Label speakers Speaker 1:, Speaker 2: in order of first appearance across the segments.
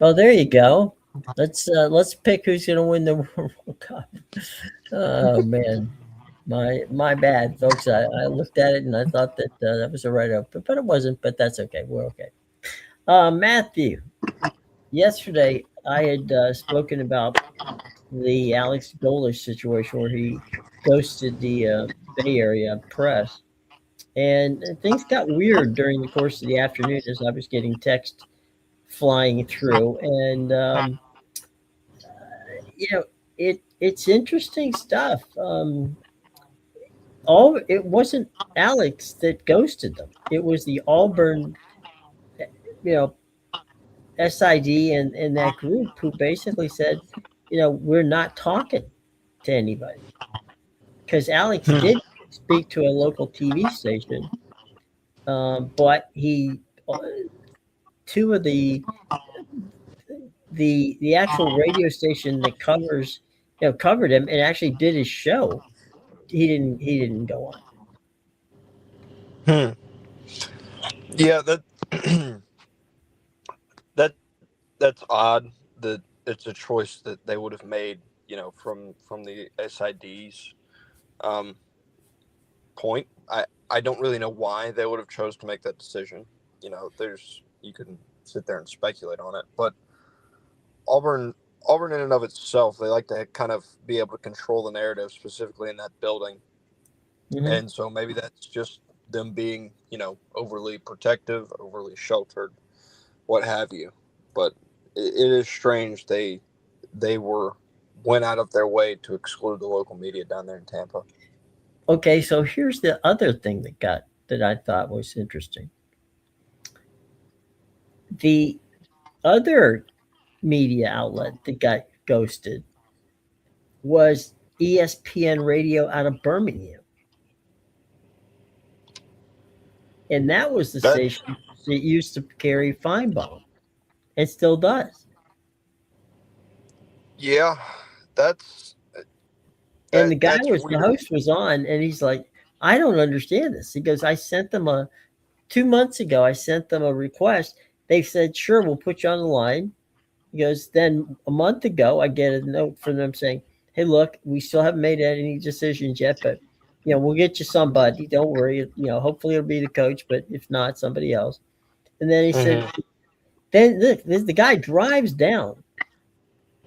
Speaker 1: Oh, there you go. Let's pick who's going to win the World Cup. Oh man, my bad, folks. I looked at it and I thought that that was a right up, but it wasn't. But that's okay. We're okay. Matthew, yesterday I had spoken about the Alex Golish situation where he ghosted the Bay Area press, and things got weird during the course of the afternoon as I was getting text flying through, and you know, it's interesting stuff. All it wasn't Alex that ghosted them. It was the Auburn, you know, SID and that group who basically said, we're not talking to anybody because Alex
Speaker 2: Hmm.
Speaker 1: did speak to a local TV station, but he two of the actual radio station that covered him and actually did his show. He didn't go on.
Speaker 2: Hmm. Yeah, that's odd. That it's a choice that they would have made, from the SID's um, point. I don't really know why they would have chose to make that decision. You can sit there and speculate on it, but Auburn Auburn in and of itself, they like to kind of be able to control the narrative specifically in that building,
Speaker 1: Hmm.
Speaker 2: and so maybe that's just them being overly protective, overly sheltered, what have you. But it is strange they went out of their way to exclude the local media down there in Tampa.
Speaker 1: Okay, so here's the other thing that I thought was interesting. The other media outlet that got ghosted was ESPN Radio out of Birmingham, and that was the
Speaker 2: That
Speaker 1: station that used to carry Feinbaum and still does.
Speaker 2: Yeah, that's
Speaker 1: And
Speaker 2: that's
Speaker 1: the
Speaker 2: weird.
Speaker 1: host was on, and he's like, "I don't understand this." He goes, "I sent them a 2 months ago. I sent them a request. They said, sure, we'll put you on the line." He goes, then a month ago, I get a note from them saying, "Hey, look, we still haven't made any decisions yet, but we'll get you somebody. Don't worry. Hopefully it'll be the coach, but if not, somebody else." And then he said,
Speaker 2: Hmm.
Speaker 1: then look, the guy drives down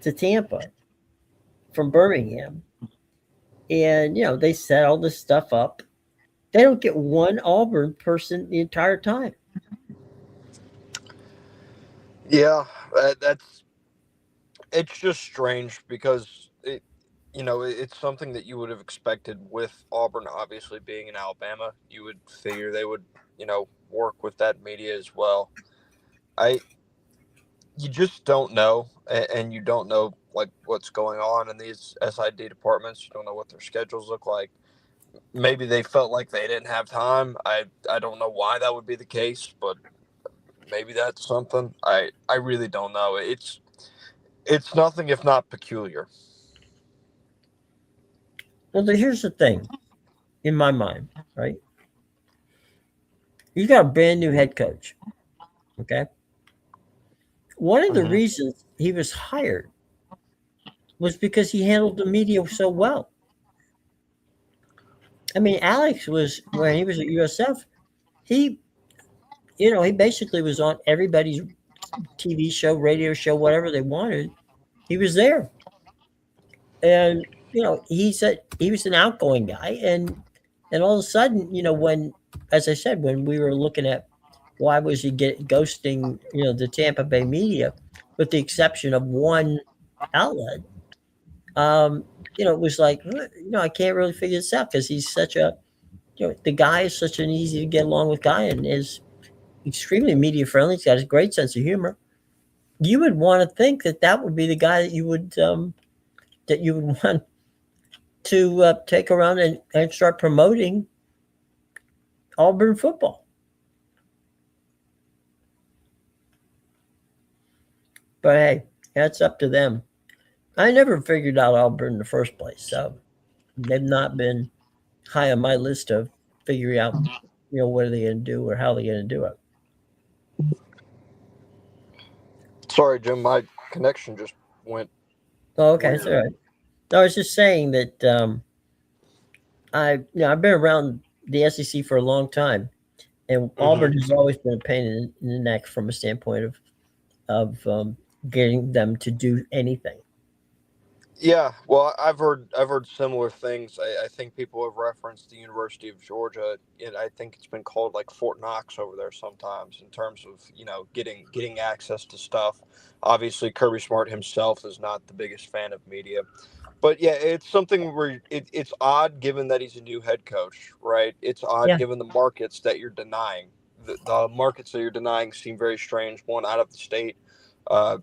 Speaker 1: to Tampa from Birmingham, and they set all this stuff up. They don't get one Auburn person the entire time.
Speaker 2: Yeah, that's it's just strange because it's something that you would have expected with Auburn obviously being in Alabama. You would figure they would, work with that media as well. I You just don't know, and you don't know like what's going on in these SID departments. You don't know what their schedules look like. Maybe they felt like they didn't have time. I don't know why that would be the case, but maybe that's something. I really don't know. It's nothing if not peculiar.
Speaker 1: Well, here's the thing in my mind, right? You got a brand new head coach. Okay. One of the
Speaker 2: Hmm.
Speaker 1: reasons he was hired was because he handled the media so well. I mean, Alex was, when he was at USF, he, he basically was on everybody's TV show, radio show, whatever they wanted. He was there. And, he was an outgoing guy. And all of a sudden, when, as I said, when we were looking at why was he ghosting, the Tampa Bay media, with the exception of one outlet, um, it was like, I can't really figure this out because he's such a, the guy is such an easy to get along with guy and is extremely media friendly. He's got a great sense of humor. You would want to think that that would be the guy that you would want to take around and start promoting Auburn football. But hey, that's up to them. I never figured out Auburn in the first place, so they've not been high on my list of figuring out, what are they going to do or how they're going to do it.
Speaker 2: Sorry, Jim. My connection just went
Speaker 1: Oh, okay, it's
Speaker 2: weird.
Speaker 1: all right. No, I was just saying that I've been around the SEC for a long time, and
Speaker 2: Hmm.
Speaker 1: Auburn has always been a pain in the neck from a standpoint of getting them to do anything.
Speaker 2: Yeah, well, I've heard similar things. I think people have referenced the University of Georgia, and I think it's been called like Fort Knox over there sometimes in terms of getting access to stuff. Obviously, Kirby Smart himself is not the biggest fan of media, but yeah, it's something where it's odd given that he's a new head coach, right? It's odd
Speaker 1: Yeah,
Speaker 2: given the markets that you're denying. The markets that you're denying seem very strange. One out of the state, a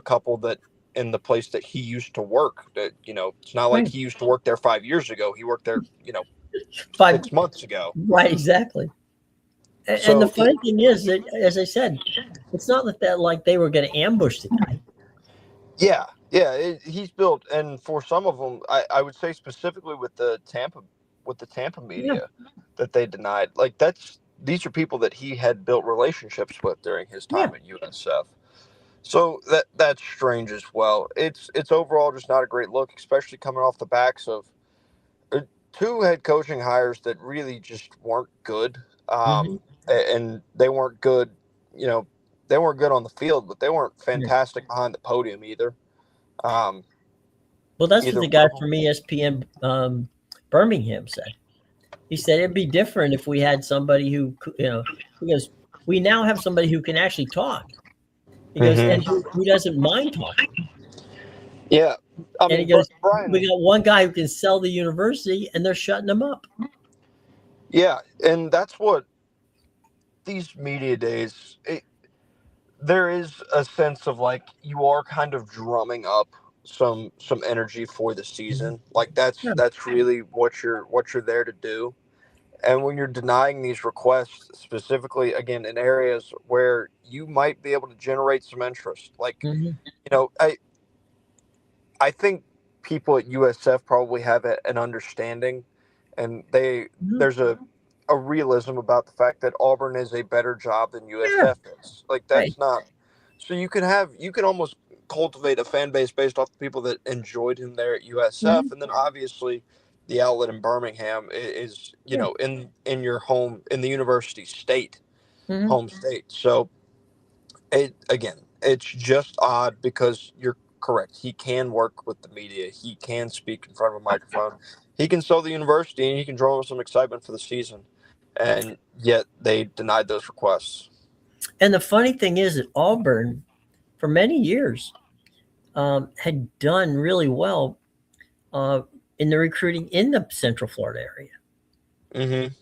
Speaker 2: couple that in the place that he used to work. That it's not like
Speaker 1: right.
Speaker 2: he used to work there 5 years ago. He worked there,
Speaker 1: 5
Speaker 2: 6 months ago.
Speaker 1: Right, exactly. And the
Speaker 2: So
Speaker 1: funny thing is that, as I said, it's not that like they were going to ambush the guy.
Speaker 2: yeah, yeah, he's built, and for some of them, I would say specifically with the Tampa
Speaker 1: Yeah,
Speaker 2: media that they denied. Like these are people that he had built relationships with during his
Speaker 1: yeah.
Speaker 2: time at USF. So that's strange as well. It's overall just not a great look, especially coming off the backs of uh, two head coaching hires that really just weren't good.
Speaker 1: Hmm.
Speaker 2: And they weren't good. You know, they weren't good on the field, but they weren't
Speaker 1: Yeah.
Speaker 2: fantastic behind the podium either. Um,
Speaker 1: Well, that's what
Speaker 2: Either
Speaker 1: the
Speaker 2: one
Speaker 1: guy
Speaker 2: of them.
Speaker 1: from ESPN Birmingham said. He said it'd be different if we had somebody he goes, we now have somebody who can actually talk. He goes, and
Speaker 2: Hmm.
Speaker 1: who doesn't mind talking.
Speaker 2: Yeah, I
Speaker 1: And he
Speaker 2: mean,
Speaker 1: goes, we
Speaker 2: Brian.
Speaker 1: got one guy who can sell the university, and they're shutting him up.
Speaker 2: Yeah, and that's what these media days. There is a sense of like you are kind of drumming up some energy for the
Speaker 1: Mhm.
Speaker 2: season. Like that's
Speaker 1: Yeah.
Speaker 2: that's really what you're there to do. And when you're denying these requests, specifically again in areas where you might be able to generate some interest, like
Speaker 1: Hmm.
Speaker 2: you know, I think people at USF probably have an understanding, and
Speaker 1: Hmm.
Speaker 2: there's a realism about the fact that Auburn is a better job than
Speaker 1: Yeah.
Speaker 2: USF is. Like
Speaker 1: Right.
Speaker 2: that's not. So you can almost cultivate a fan base based off the people that enjoyed him there at
Speaker 1: Hmm.
Speaker 2: USF, and then obviously the outlet in Birmingham is
Speaker 1: Yeah.
Speaker 2: in your home in the university state
Speaker 1: Hmm.
Speaker 2: home state. So it's just odd because you're correct. He can work with the media. He can speak in front of a microphone. He can sell the university and he can draw some excitement for the season. And yet they denied those requests.
Speaker 1: And the funny thing is that Auburn, for many years, had done really well uh, in the recruiting in the Central Florida area.
Speaker 2: Hmm.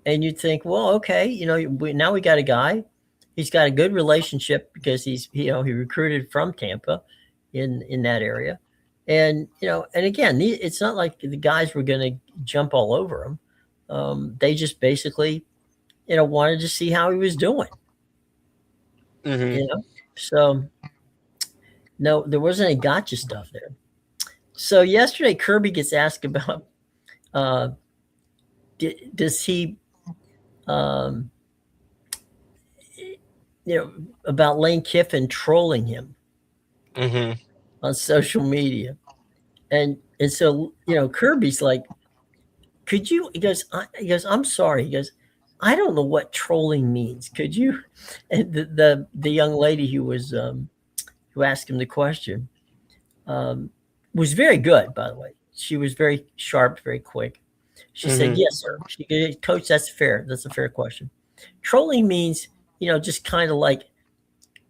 Speaker 1: And you'd think, well, okay, now we got a guy. He's got a good relationship because he recruited from Tampa in that area, and and again, it's not like the guys were going to jump all over him. They just basically wanted to see how he was doing.
Speaker 2: Hmm.
Speaker 1: You know, so no, there wasn't any gotcha stuff there. So yesterday, Kirby gets asked about uh, does he um, about Lane Kiffin trolling him
Speaker 2: Hmm.
Speaker 1: on social media. And so Kirby's like, could you? He goes, I'm sorry. He goes, I don't know what trolling means. Could you? And the young lady who asked him the question um, was very good, by the way. She was very sharp, very quick. She said,
Speaker 2: Hmm.
Speaker 1: "Yes, sir." She goes, Coach, that's fair. That's a fair question. Trolling means just kind of like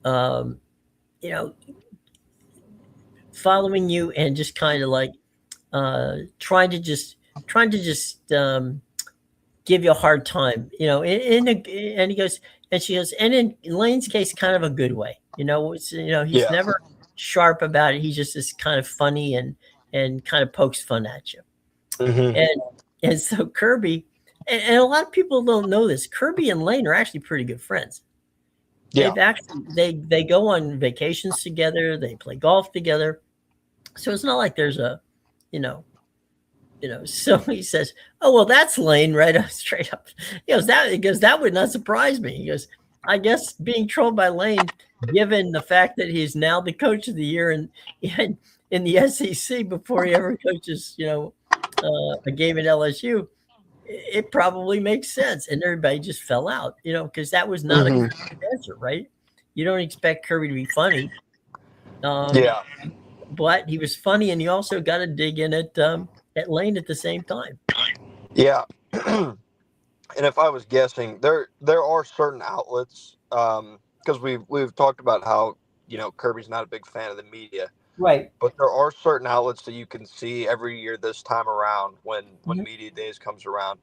Speaker 1: um, you know following you and just kind of like trying to just give you a hard time, and he goes, and she goes, and in Lane's case, kind of a good way. He's
Speaker 2: Yeah.
Speaker 1: never sharp about it. He just is kind of funny and kind of pokes fun at you.
Speaker 2: Hmm.
Speaker 1: And so Kirby, and a lot of people don't know this. Kirby and Lane are actually pretty good friends.
Speaker 2: Yeah.
Speaker 1: They go on vacations together. They play golf together. So it's not like there's you know, so he says, "Oh well, that's Lane right up straight up." He goes, that would not surprise me. He goes, I guess being trolled by Lane, given the fact that he's now the coach of the year in the SEC before he ever coaches, a game at LSU, it probably makes sense. And everybody just fell out, because that was not a
Speaker 2: Hmm.
Speaker 1: good answer, right? You don't expect Kirby to be funny, um,
Speaker 2: Yeah,
Speaker 1: but he was funny, and you also got to dig in at Lane at the same time.
Speaker 2: yeah. And if I was guessing, there are certain outlets, because we've talked about how Kirby's not a big fan of the media,
Speaker 1: Right.
Speaker 2: but there are certain outlets that you can see every year this time around when
Speaker 1: Mhm.
Speaker 2: media days comes around.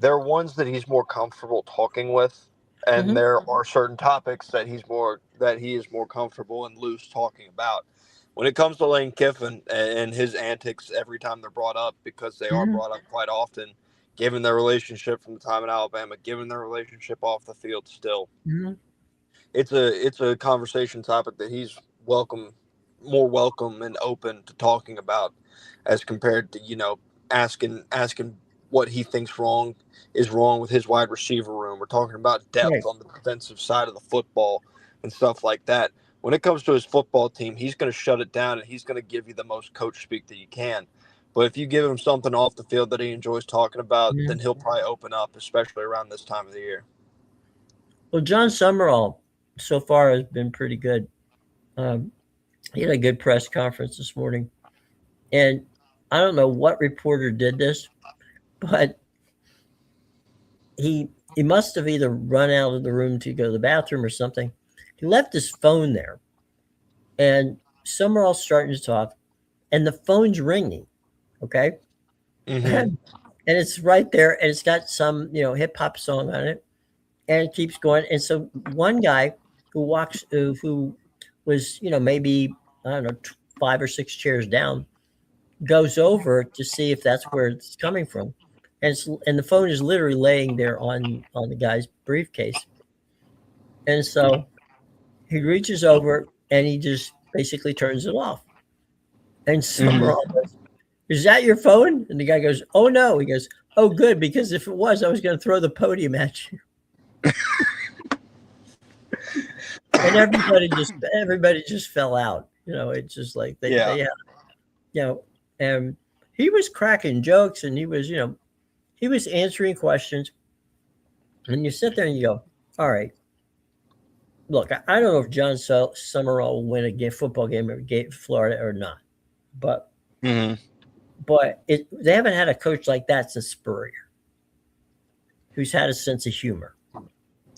Speaker 2: There are ones that he's more comfortable talking with, and
Speaker 1: Mhm.
Speaker 2: there are certain topics that he is more comfortable and loose talking about. When it comes to Lane Kiffin and his antics every time they're brought up, because they are
Speaker 1: Mhm.
Speaker 2: brought up quite often, given their relationship from the time in Alabama, given their relationship off the field still,
Speaker 1: Mhm.
Speaker 2: it's a conversation topic that he's more welcome and open to talking about, as compared to asking what he thinks is wrong with his wide receiver room. We're talking about depth
Speaker 1: Right.
Speaker 2: on the defensive side of the football and stuff like that. When it comes to his football team, he's going to shut it down and he's going to give you the most coach speak that you can. But if you give him something off the field that he enjoys talking about, then
Speaker 1: Mhm.
Speaker 2: he'll probably open up, especially around this time of the year.
Speaker 1: Well, Jon Sumrall so far has been pretty good. Um, he had a good press conference this morning, and I don't know what reporter did this, but he must have either run out of the room to go to the bathroom or something. He left his phone there, and Summerall's starting to talk, and the phone's ringing. Okay,
Speaker 2: Mm-hmm.
Speaker 1: and it's right there, and it's got some hip hop song on it, and it keeps going. And so one guy who was maybe I don't know 5 or 6 chairs down goes over to see if that's where it's coming from, and the phone is literally laying there on the guy's briefcase, and so he reaches over and he just basically turns it off. And Summerall
Speaker 2: Mm-hmm.
Speaker 1: goes, "Is that your phone?" And the guy goes, "Oh no." He goes, "Oh good, because if it was, I was going to throw the podium at you." And everybody just fell out. It's just like
Speaker 2: Yeah.
Speaker 1: they had, you know, and he was cracking jokes and he was answering questions. And you sit there and you go, all right, look, I don't know if Summerall will win a football game at Florida or not, but
Speaker 2: Mm-hmm.
Speaker 1: they haven't had a coach like that since Spurrier, who's had a sense of humor.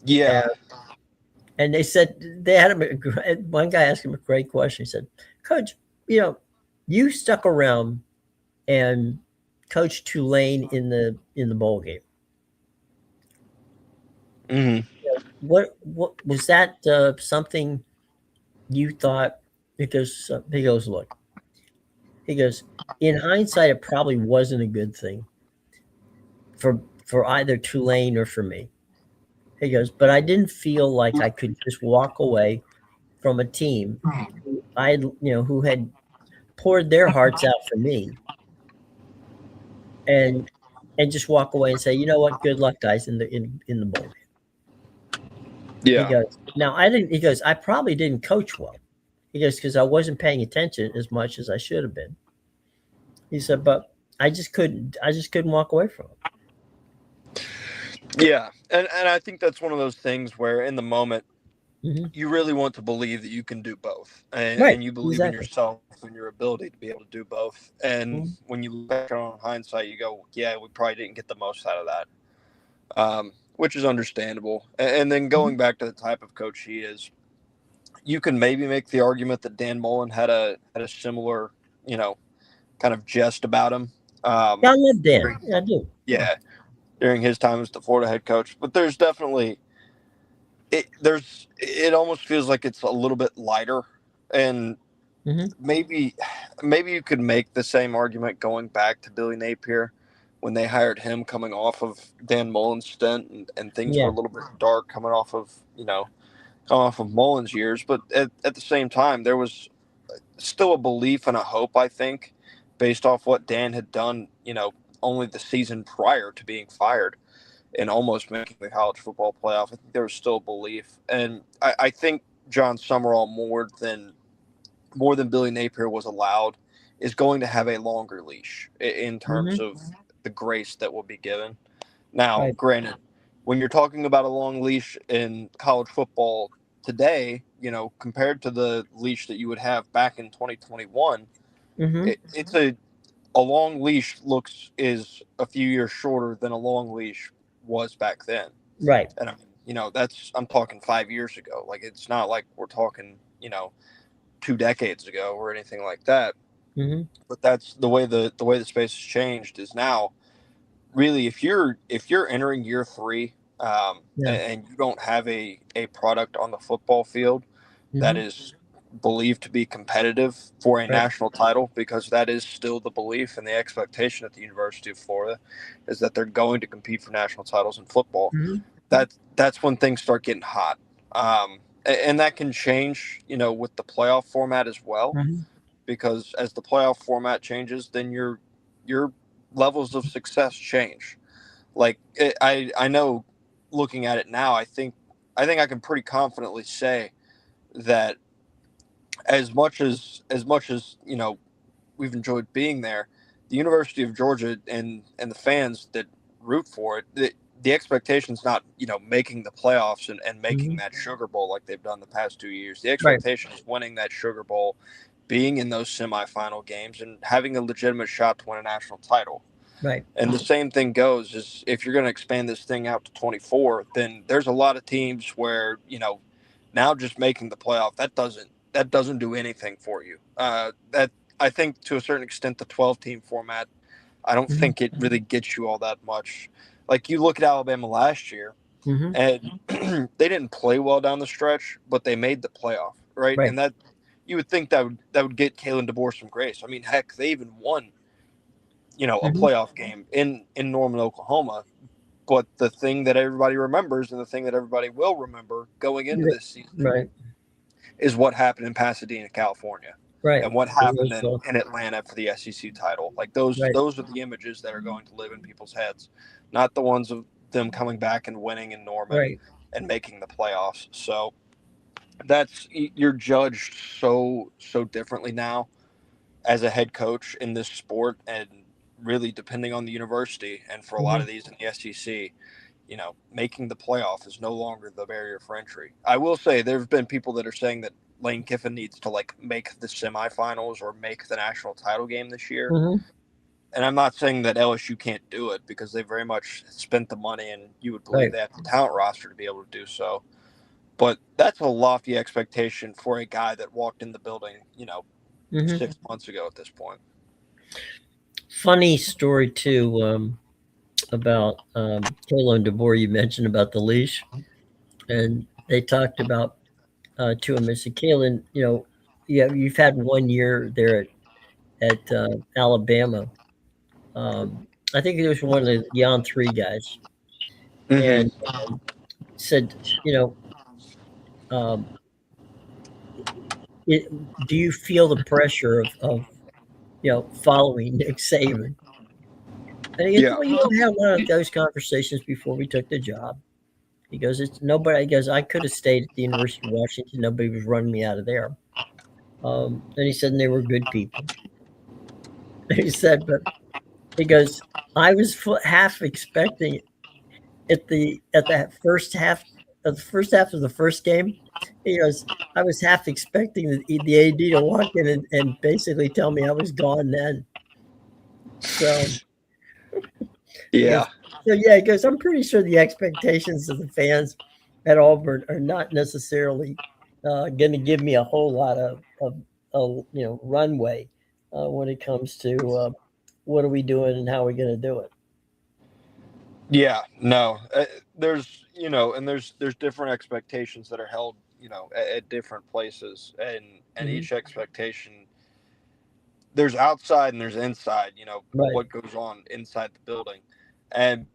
Speaker 2: Yeah.
Speaker 1: And, and they said they had him. One guy asked him a great question. He said, "Coach, you stuck around and coached Tulane in the bowl game.
Speaker 2: Mm-hmm.
Speaker 1: What was that something you thought?" He goes, look. He goes, in hindsight, it probably wasn't a good thing for either Tulane or for me. He goes, but I didn't feel like I could just walk away from a team who had poured their hearts out for me and just walk away and say, you know what, good luck, guys, in the bowl game. He
Speaker 2: Yeah.
Speaker 1: goes, now I didn't. He goes, I probably didn't coach well. He goes, because I wasn't paying attention as much as I should have been. He said, but I just couldn't. I just couldn't walk away from
Speaker 2: Yeah. And I think that's one of those things where in the moment
Speaker 1: it.
Speaker 2: you really want to believe that you can do both,
Speaker 1: Right.
Speaker 2: and you believe in
Speaker 1: Exactly.
Speaker 2: yourself and your ability to be able to do both. And
Speaker 1: Mhm.
Speaker 2: when you look back on hindsight, you go, yeah, we probably didn't get the most out of that, which is understandable. And then
Speaker 1: Mhm.
Speaker 2: going back to the type of coach he is, you can maybe make the argument that Dan Mullen had a similar, you know, kind of jest about him.
Speaker 1: Yeah, I love Dan.
Speaker 2: During,
Speaker 1: Yeah, I do. Yeah.
Speaker 2: yeah, during his time as the Florida head coach. But there's definitely it almost feels like it's a little bit lighter, and
Speaker 1: Hmm.
Speaker 2: maybe you could make the same argument going back to Billy Napier when they hired him, coming off of Dan Mullen's stint, and things were
Speaker 1: Yeah.
Speaker 2: a little bit dark coming off of Mullen's years. But at the same time, there was still a belief and a hope, I think, based off what Dan had done, only the season prior to being fired. in almost making the college football playoff. I think there was still belief, and I think Jon Sumrall more than Billy Napier was allowed is going to have a longer leash in terms
Speaker 1: Mm-hmm.
Speaker 2: of the grace that will be given. Now,
Speaker 1: Right.
Speaker 2: granted, when you're talking about a long leash in college football today, compared to the leash that you would have back in 2021,
Speaker 1: Mm-hmm.
Speaker 2: it's a long leash is a few years shorter than a long leash was back then.
Speaker 1: Right.
Speaker 2: And I'm talking 5 years ago. Like, it's not like we're talking, 2 decades ago or anything like that.
Speaker 1: Mm-hmm.
Speaker 2: But that's the way the space has changed is now really if you're entering year three,
Speaker 1: Yeah.
Speaker 2: and you don't have a product on the football field that
Speaker 1: Mm-hmm.
Speaker 2: is believed to be competitive for a
Speaker 1: Right.
Speaker 2: national title, because that is still the belief and the expectation at the University of Florida is that they're going to compete for national titles in football.
Speaker 1: Mm-hmm.
Speaker 2: That's when things start getting hot, and that can change, with the playoff format as well,
Speaker 1: Mm-hmm.
Speaker 2: because as the playoff format changes, then your levels of success change. Like I know, looking at it now, I think I can pretty confidently say that as much as we've enjoyed being there, the University of Georgia and the fans that root for it, the expectation's not making the playoffs and making
Speaker 1: Mm-hmm.
Speaker 2: that Sugar Bowl like they've done the past 2 years. The
Speaker 1: Right.
Speaker 2: expectation is winning that Sugar Bowl, being in those semifinal games, and having a legitimate shot to win a national title.
Speaker 1: Right.
Speaker 2: And the same thing goes is if you're going to expand this thing out to 24, then there's a lot of teams where now just making the playoff that doesn't do anything for you. That I think to a certain extent the 12 team format, I don't
Speaker 1: Mm-hmm.
Speaker 2: think it really gets you all that much. Like you look at Alabama last year,
Speaker 1: Mm-hmm.
Speaker 2: and they didn't play well down the stretch, but they made the playoff, right?
Speaker 1: Right.
Speaker 2: And that you would think that would get Kalen DeBoer some grace. I mean, heck, they even won a
Speaker 1: Mm-hmm.
Speaker 2: playoff game in Norman, Oklahoma. But the thing that everybody remembers and the thing that everybody will remember going into this season
Speaker 1: Right.
Speaker 2: is what happened in Pasadena, California,
Speaker 1: Right.
Speaker 2: and what
Speaker 1: In
Speaker 2: happened
Speaker 1: Roseville.
Speaker 2: in Atlanta for the SEC title. Like those
Speaker 1: Right.
Speaker 2: those are the images that are going to live in people's heads, not the ones of them coming back and winning in Norman
Speaker 1: Right.
Speaker 2: and making the playoffs. So you're judged so differently now as a head coach in this sport, and really depending on the university, and for a lot
Speaker 1: Mm-hmm.
Speaker 2: of these in the SEC, making the playoff is no longer the barrier for entry. I will say there have been people that are saying that Lane Kiffin needs to make the semifinals or make the national title game this year.
Speaker 1: Mm-hmm.
Speaker 2: And I'm not saying that LSU can't do it, because they very much spent the money and you would believe
Speaker 1: Right.
Speaker 2: they have the talent roster to be able to do so. But that's a lofty expectation for a guy that walked in the building,
Speaker 1: Mm-hmm.
Speaker 2: 6 months ago at this point.
Speaker 1: Funny story too, about Kalen DeBoer. You mentioned about the leash, and they talked about to him. They said, "Kalen, you've had 1 year there at Alabama. I think it was one of the on three guys, and
Speaker 2: Mm-hmm.
Speaker 1: said, you know, um, it, do you feel the pressure of following Nick Saban?" And he goes,
Speaker 2: Yeah.
Speaker 1: "Well, we had one of those conversations before we took the job." He goes, "It's nobody." He goes, "I could have stayed at the University of Washington. Nobody was running me out of there." And he said, and they were good people. He said, but he goes, "I was half expecting at the first half of the first game." He goes, "I was half expecting the AD to walk in and basically tell me I was gone then." So he
Speaker 2: Yeah.
Speaker 1: goes, so yeah, he goes, "I'm pretty sure the expectations of the fans at Auburn are not necessarily going to give me a whole lot of runway when it comes to what are we doing and how are we going to do it."
Speaker 2: Yeah, no. And there's different expectations that are held, at different places, and
Speaker 1: Hmm.
Speaker 2: each expectation, there's outside and there's inside.
Speaker 1: Right.
Speaker 2: What goes on inside the building, and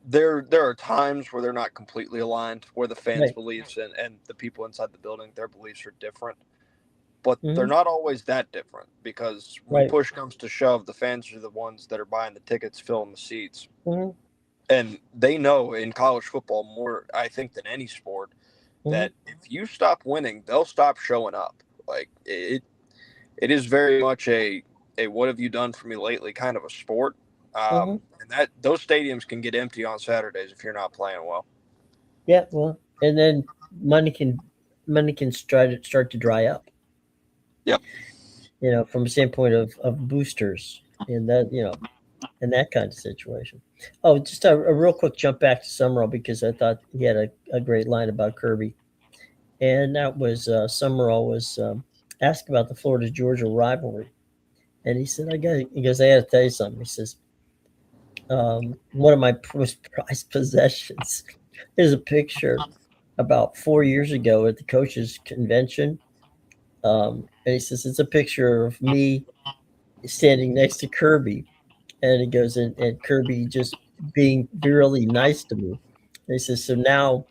Speaker 2: there are times where they're not completely aligned, where the fans'
Speaker 1: Right.
Speaker 2: beliefs and the people inside the building, their beliefs are different, but they're
Speaker 1: Hmm.
Speaker 2: not always that different, because when
Speaker 1: Right.
Speaker 2: push comes to shove, the fans are the ones that are buying the tickets, filling the seats.
Speaker 1: Hmm.
Speaker 2: And they know in college football more, I think, than any sport, that if you stop winning, they'll stop showing up. Like it is very much a what have you done for me lately kind of a sport.
Speaker 1: Mm-hmm.
Speaker 2: And that those stadiums can get empty on Saturdays if you're not playing well.
Speaker 1: Yeah, well, and then money can start to dry up.
Speaker 2: Yep.
Speaker 1: From a standpoint of boosters and that in that kind of situation. Oh, just a real quick jump back to Sumrall because I thought he had a great line about Kirby, and that was Sumrall was asked about the Florida Georgia rivalry, and he said, he goes, I got to tell you something. He says, one of my most prized possessions is a picture about 4 years ago at the coaches convention. And he says, it's a picture of me standing next to Kirby. And he goes, and Kirby just being really nice to me. And he says, so now,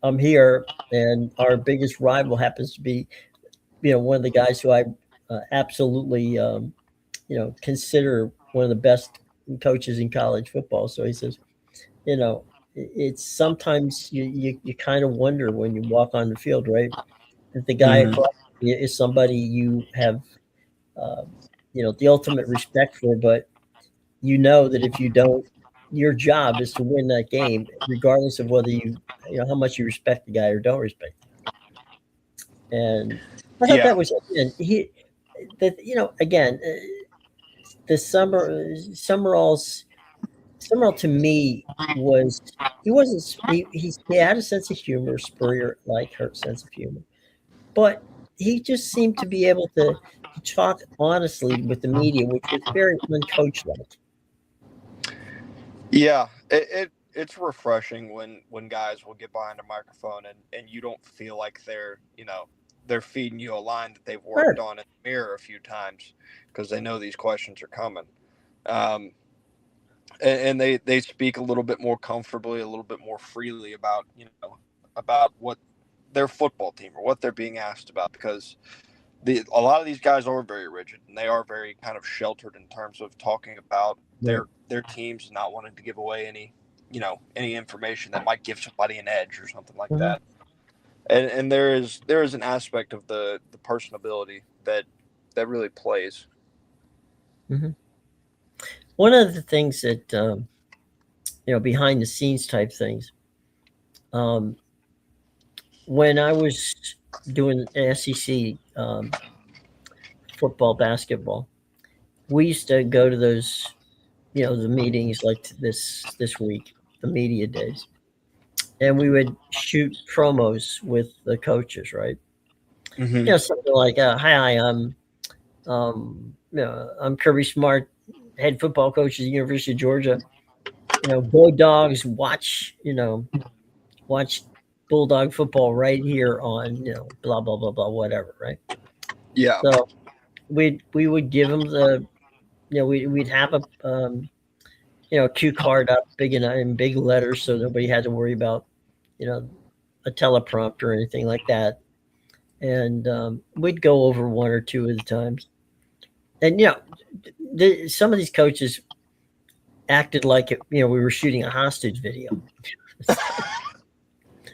Speaker 1: I'm here, and our biggest rival happens to be, one of the guys who I absolutely, consider one of the best coaches in college football. So he says, it's sometimes you kind of wonder when you walk on the field, right? If the guy
Speaker 2: Mm-hmm.
Speaker 1: across you is somebody you have, the ultimate respect for, but you know that if you don't, your job is to win that game, regardless of whether how much you respect the guy or don't respect the guy. And I thought that
Speaker 2: Yeah.
Speaker 1: was, and again, the Summerall to me was, he wasn't, he had a sense of humor, Spurrier like her sense of humor, but he just seemed to be able to talk honestly with the media, which was very uncoach-like.
Speaker 2: Yeah. It's refreshing when guys will get behind a microphone and you don't feel like they're feeding you a line that they've worked
Speaker 1: Sure.
Speaker 2: on in the mirror a few times because they know these questions are coming. Um, and they speak a little bit more comfortably, a little bit more freely about what their football team or what they're being asked about, because a lot of these guys are very rigid and they are very kind of sheltered in terms of talking about
Speaker 1: Right.
Speaker 2: their teams, not wanting to give away any information that might give somebody an edge or something like
Speaker 1: Mm-hmm.
Speaker 2: that. And there is an aspect of the personability that really plays.
Speaker 1: Mm-hmm. One of the things that behind the scenes type things, um, when I was doing SEC football, basketball, we used to go to those, the meetings like this week, the media days, and we would shoot promos with the coaches, right?
Speaker 2: Mm-hmm.
Speaker 1: Something like, "Hi, I'm Kirby Smart, head football coach at the University of Georgia. Go Dogs! Watch Bulldog football right here on blah blah blah blah whatever, right?"
Speaker 2: Yeah.
Speaker 1: So we would give them we'd have a cue card up big enough in big letters so nobody had to worry about a teleprompter or anything like that, and we'd go over one or two at a time. And some of these coaches acted like we were shooting a hostage video.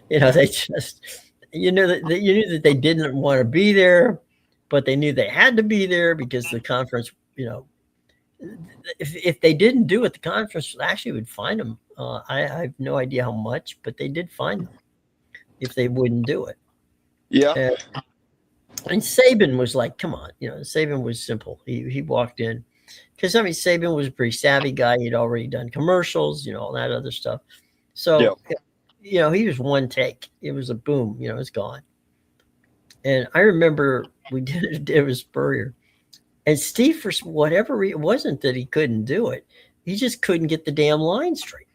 Speaker 1: They just you knew that they didn't want to be there, but they knew they had to be there because the conference, if they didn't do it, the conference actually would fine them. I have no idea how much, but they did fine them if they wouldn't do it.
Speaker 2: Yeah.
Speaker 1: And Saban was like, come on, Saban was simple. He walked in because Saban was a pretty savvy guy. He'd already done commercials, all that other stuff. So, he was one take. It was a boom, it's gone. And I remember we did it with Spurrier. And Steve, for whatever reason, it wasn't that he couldn't do it. He just couldn't get the damn line straight.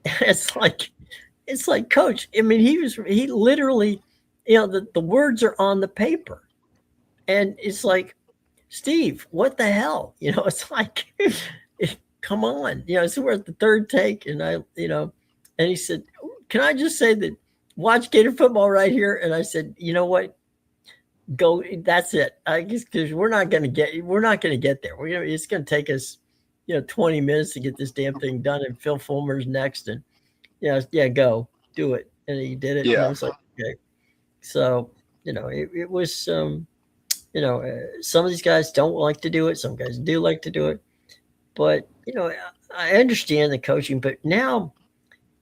Speaker 1: It's like, Coach, he literally, the words are on the paper. And it's like, Steve, what the hell? It's like, come on. So we're at the third take, and and he said, can I just say that, watch Gator football right here? And I said, you know what? Go. That's it. I guess because we're not going to get there. It's going to take us 20 minutes to get this damn thing done, and Phil Fulmer's next, and yeah, go do it, and he did it, and it
Speaker 2: Yeah.
Speaker 1: was like, okay. So it was some of these guys don't like to do it, some guys do like to do it, but I understand the coaching, but now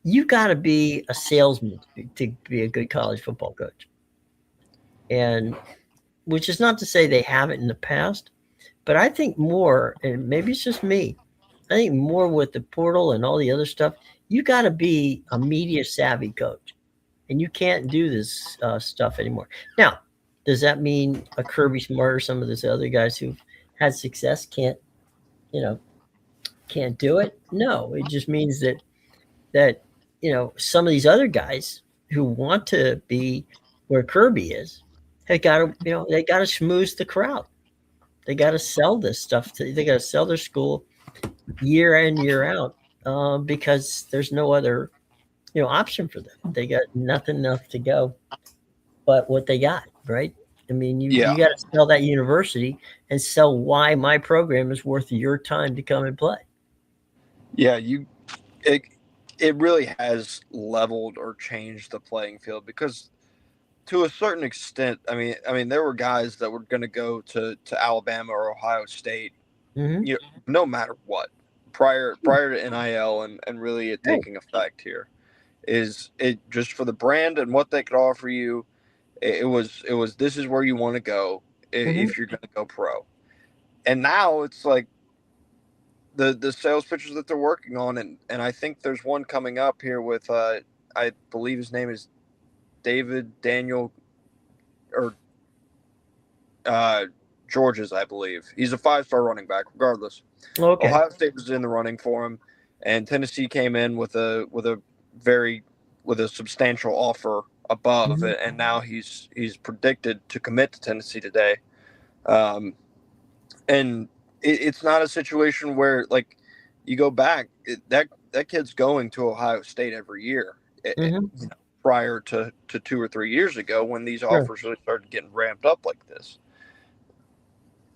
Speaker 1: you got to be a salesman to be a good college football coach, and which is not to say they haven't in the past, but I think more, and maybe it's just me, I think more with the portal and all the other stuff, you got to be a media savvy coach, and you can't do this stuff anymore. Now, does that mean a Kirby Smart or some of those other guys who've had success you know, can't do it? No, it just means that some of these other guys who want to be where Kirby is have got to they got to schmooze the crowd. They got to sell this stuff. They got to sell their school year in year out, because there's no other option for them. They got nothing enough to go but what they got, right? I mean, you
Speaker 2: Yeah.
Speaker 1: got to sell that university and sell why my program is worth your time to come and play.
Speaker 2: Yeah. It, it really has leveled or changed the playing field because to a certain extent, I mean, there were guys that were going to go to Alabama or Ohio State,
Speaker 1: Mm-hmm.
Speaker 2: no matter what, prior to NIL and really it
Speaker 1: Right.
Speaker 2: taking effect here, is it just for the brand and what they could offer you. It was this is where you want to go
Speaker 1: Mm-hmm.
Speaker 2: if you're going to go pro, and now it's like the sales pitches that they're working on, and I think there's one coming up here with I believe his name is David Daniel or uh, George's, I believe. He's a 5-star running back. Regardless,
Speaker 1: Okay.
Speaker 2: Ohio State was in the running for him, and Tennessee came in very with a substantial offer above
Speaker 1: Mm-hmm.
Speaker 2: it, and now he's predicted to commit to Tennessee today. Um, and it's not a situation where like you go back that kid's going to Ohio State every year.
Speaker 1: Mm-hmm.
Speaker 2: Prior to 2 or 3 years ago when these
Speaker 1: Sure.
Speaker 2: offers really started getting ramped up like this,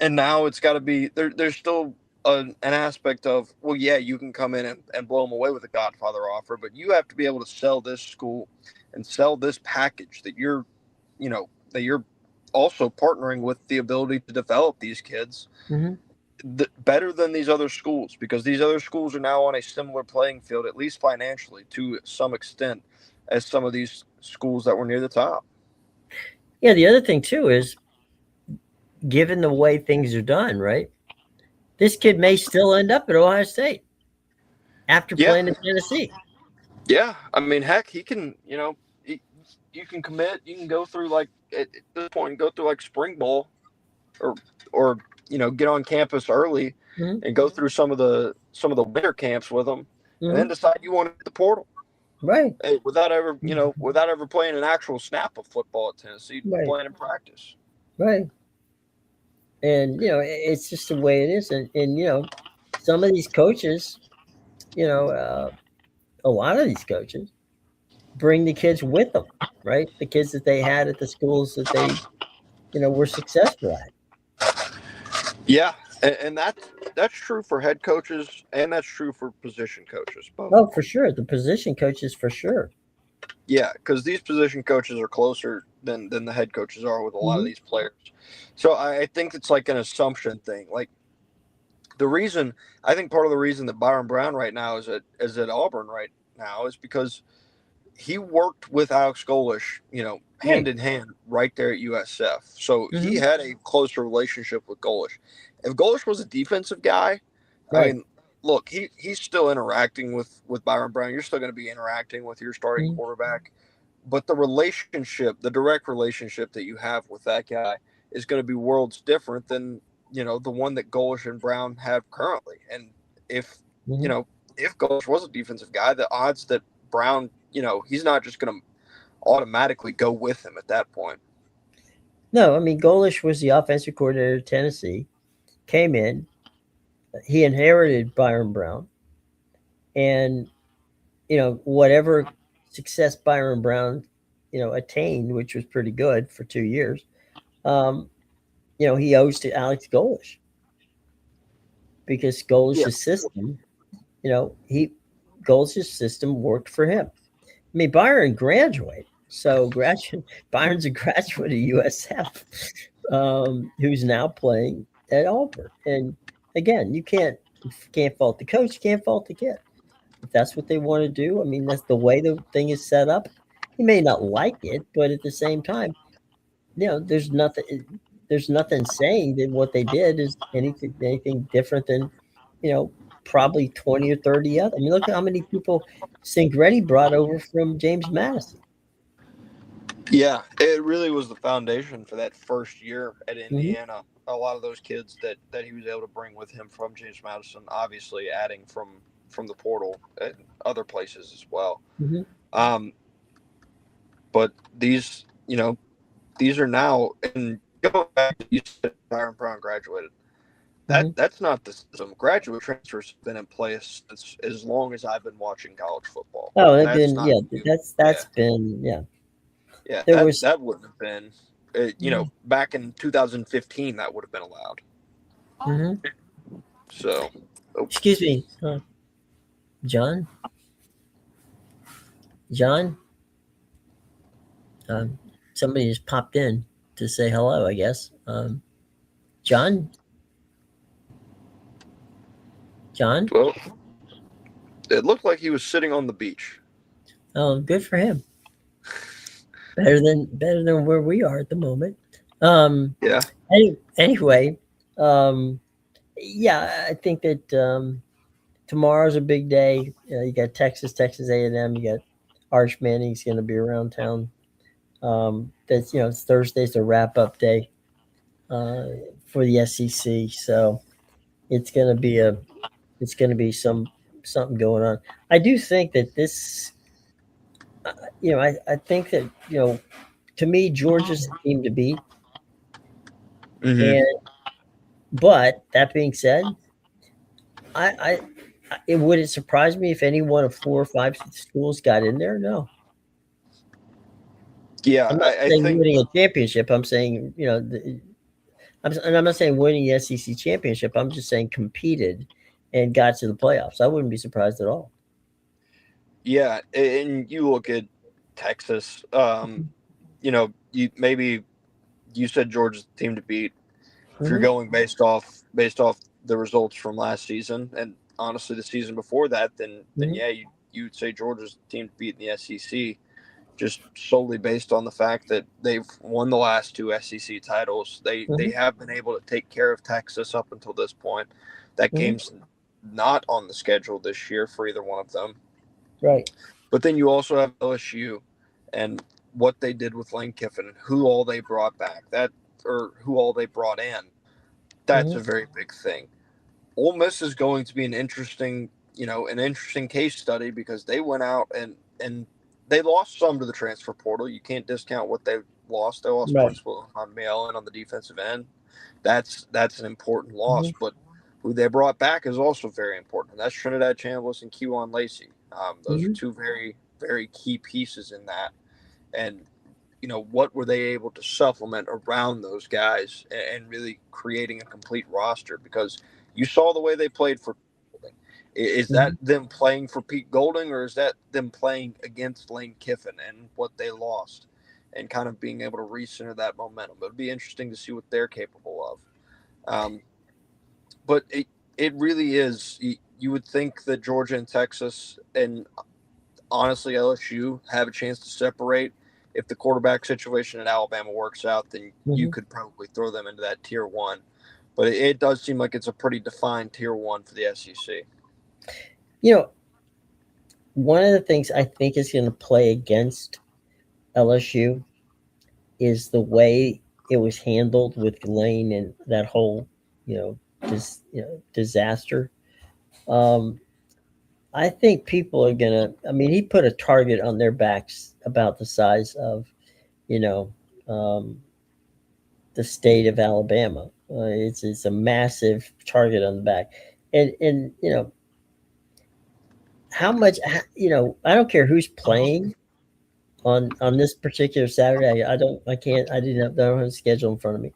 Speaker 2: and now it's got to be there's still an aspect of, well, yeah, you can come in and blow them away with a Godfather offer, but you have to be able to sell this school and sell this package that you're also partnering with the ability to develop these kids
Speaker 1: Mm-hmm.
Speaker 2: better than these other schools, because these other schools are now on a similar playing field, at least financially, to some extent, as some of these schools that were near the top.
Speaker 1: Yeah. The other thing too is, given the way things are done, right? This kid may still end up at Ohio State after
Speaker 2: Yeah,
Speaker 1: playing in Tennessee.
Speaker 2: yeah. I mean, heck, he can. You can commit. You can go through like at this point, go through like spring ball, or or get on campus early
Speaker 1: Mm-hmm.
Speaker 2: and go through some of the winter camps with them, and then
Speaker 1: Mm-hmm.
Speaker 2: decide you want to hit the portal.
Speaker 1: Right.
Speaker 2: Hey, without ever playing an actual snap of football at Tennessee,
Speaker 1: Right.
Speaker 2: playing in practice.
Speaker 1: Right. And it's just the way it is, and some of these coaches, you know, uh, a lot of these coaches bring the kids with them, right? The kids that they had at the schools that they were successful at.
Speaker 2: Yeah, and that's true for head coaches and that's true for position coaches both.
Speaker 1: Oh, for sure, the position coaches for sure.
Speaker 2: Yeah, because these position coaches are closer than the head coaches are with a lot of
Speaker 1: Hmm.
Speaker 2: these players. So I think it's like an assumption thing. Like I think part of the reason that Byron Brown right now is at Auburn right now is because he worked with Alex Golish, hand
Speaker 1: Right.
Speaker 2: in hand right there at USF. So he
Speaker 1: Hmm.
Speaker 2: had a closer relationship with Golish. If Golish was a defensive guy, I
Speaker 1: Right.
Speaker 2: mean, look, he's still interacting with Byron Brown. You're still going to be interacting with your starting
Speaker 1: Hmm.
Speaker 2: quarterback, but the direct relationship that you have with that guy is going to be worlds different than the one that Golish and Brown have currently. And if you
Speaker 1: Hmm.
Speaker 2: know if Golish was a defensive guy, the odds that Brown, he's not just going to automatically go with him at that point.
Speaker 1: No, I mean Golish was the offensive coordinator of Tennessee. Came in, he inherited Byron Brown, and whatever success Byron Brown attained, which was pretty good for 2 years. Um, he owes to Alex Golish. because
Speaker 2: Yeah.
Speaker 1: Golish's system, Golish's system worked for him. I mean, Byron graduated. So Byron's a graduate of USF, who's now playing at Auburn. And again, you can't fault the coach, you can't fault the kid. If that's what they want to do, I mean, that's the way the thing is set up. He may not like it, but at the same time, there's nothing saying that what they did is anything different than, you know, probably 20 or 30 other. I mean, look at how many people Singretti brought over from James Madison.
Speaker 2: Yeah, it really was the foundation for that first year at
Speaker 1: Mm-hmm,
Speaker 2: Indiana. A lot of those kids that he was able to bring with him from James Madison, obviously adding from the portal and other places as well.
Speaker 1: mm-hmm,
Speaker 2: Um, but these are now, and going back to you said Byron Brown graduated.
Speaker 1: mm-hmm.
Speaker 2: That's not the system. Graduate transfers have been in place since as long as I've been watching college football.
Speaker 1: Oh, they've
Speaker 2: That's
Speaker 1: been,
Speaker 2: not
Speaker 1: yeah,
Speaker 2: new.
Speaker 1: that's
Speaker 2: Yeah,
Speaker 1: been, yeah.
Speaker 2: yeah.
Speaker 1: There
Speaker 2: That
Speaker 1: was,
Speaker 2: that wouldn't have been, back in 2015 that would have been allowed.
Speaker 1: mhm.
Speaker 2: So, oh,
Speaker 1: Excuse me, John, John, um, somebody just popped in to say hello, I guess. John, John,
Speaker 2: well, it looked like he was sitting on the beach.
Speaker 1: oh, good for him. Better than where we are at the moment. Um,
Speaker 2: Yeah,
Speaker 1: anyway, um, yeah, I think that tomorrow's a big day. You got Texas A&M. You got Arch Manning's going to be around town. That's it's Thursday's the wrap up day uh, for the SEC. So it's going to be something going on. I do think that this. I think that to me Georgia's the team to beat.
Speaker 2: mm-hmm.
Speaker 1: And but that being said, I it surprise me if any one of 4 or 5 schools got in there. No,
Speaker 2: Yeah.
Speaker 1: I'm not
Speaker 2: I
Speaker 1: saying
Speaker 2: think
Speaker 1: winning a championship. I'm saying and I'm not saying winning the SEC championship. I'm just saying competed and got to the playoffs. I wouldn't be surprised at all.
Speaker 2: yeah, and you look at Texas. Maybe you said Georgia's the team to beat. If you're
Speaker 1: Hmm.
Speaker 2: going based off the results from last season and honestly the season before that, then
Speaker 1: Hmm.
Speaker 2: yeah, you'd say Georgia's the team to beat in the SEC, just solely based on the fact that they've won the last two SEC titles. They
Speaker 1: Hmm.
Speaker 2: have been able to take care of Texas up until this point. That
Speaker 1: Hmm.
Speaker 2: game's not on the schedule this year for either one of them.
Speaker 1: Right.
Speaker 2: But then you also have LSU and what they did with Lane Kiffin, who all they brought back, or who all they brought in. That's
Speaker 1: Hmm.
Speaker 2: a very big thing. Ole Miss is going to be an interesting case study because they went out and they lost some to the transfer portal. You can't discount what they lost. They lost
Speaker 1: Right.
Speaker 2: Principal on Mail on the defensive end. That's an important loss,
Speaker 1: Hmm.
Speaker 2: but who they brought back is also very important. And that's Trinidad Chambliss and Kewan Lacey. Those are
Speaker 1: Hmm.
Speaker 2: two very, very key pieces in that. And what were they able to supplement around those guys and really creating a complete roster? Because you saw the way they played for Golding. Is that
Speaker 1: Hmm.
Speaker 2: them playing for Pete Golding, or is that them playing against Lane Kiffin and what they lost and kind of being able to recenter that momentum? It'd be interesting to see what they're capable of. But it really is. You would think that Georgia and Texas and honestly LSU have a chance to separate. If the quarterback situation at Alabama works out, then you
Speaker 1: Hmm.
Speaker 2: could probably throw them into that tier one. But it does seem like it's a pretty defined tier one for the SEC.
Speaker 1: You know, one of the things I think is going to play against LSU is the way it was handled with Lane and that whole, disaster. Um, I think people are gonna. I mean, he put a target on their backs about the size of, you know, um, the state of Alabama. It's a massive target on the back, and how much I don't care who's playing on this particular Saturday. I don't. I can't. I don't have the schedule in front of me.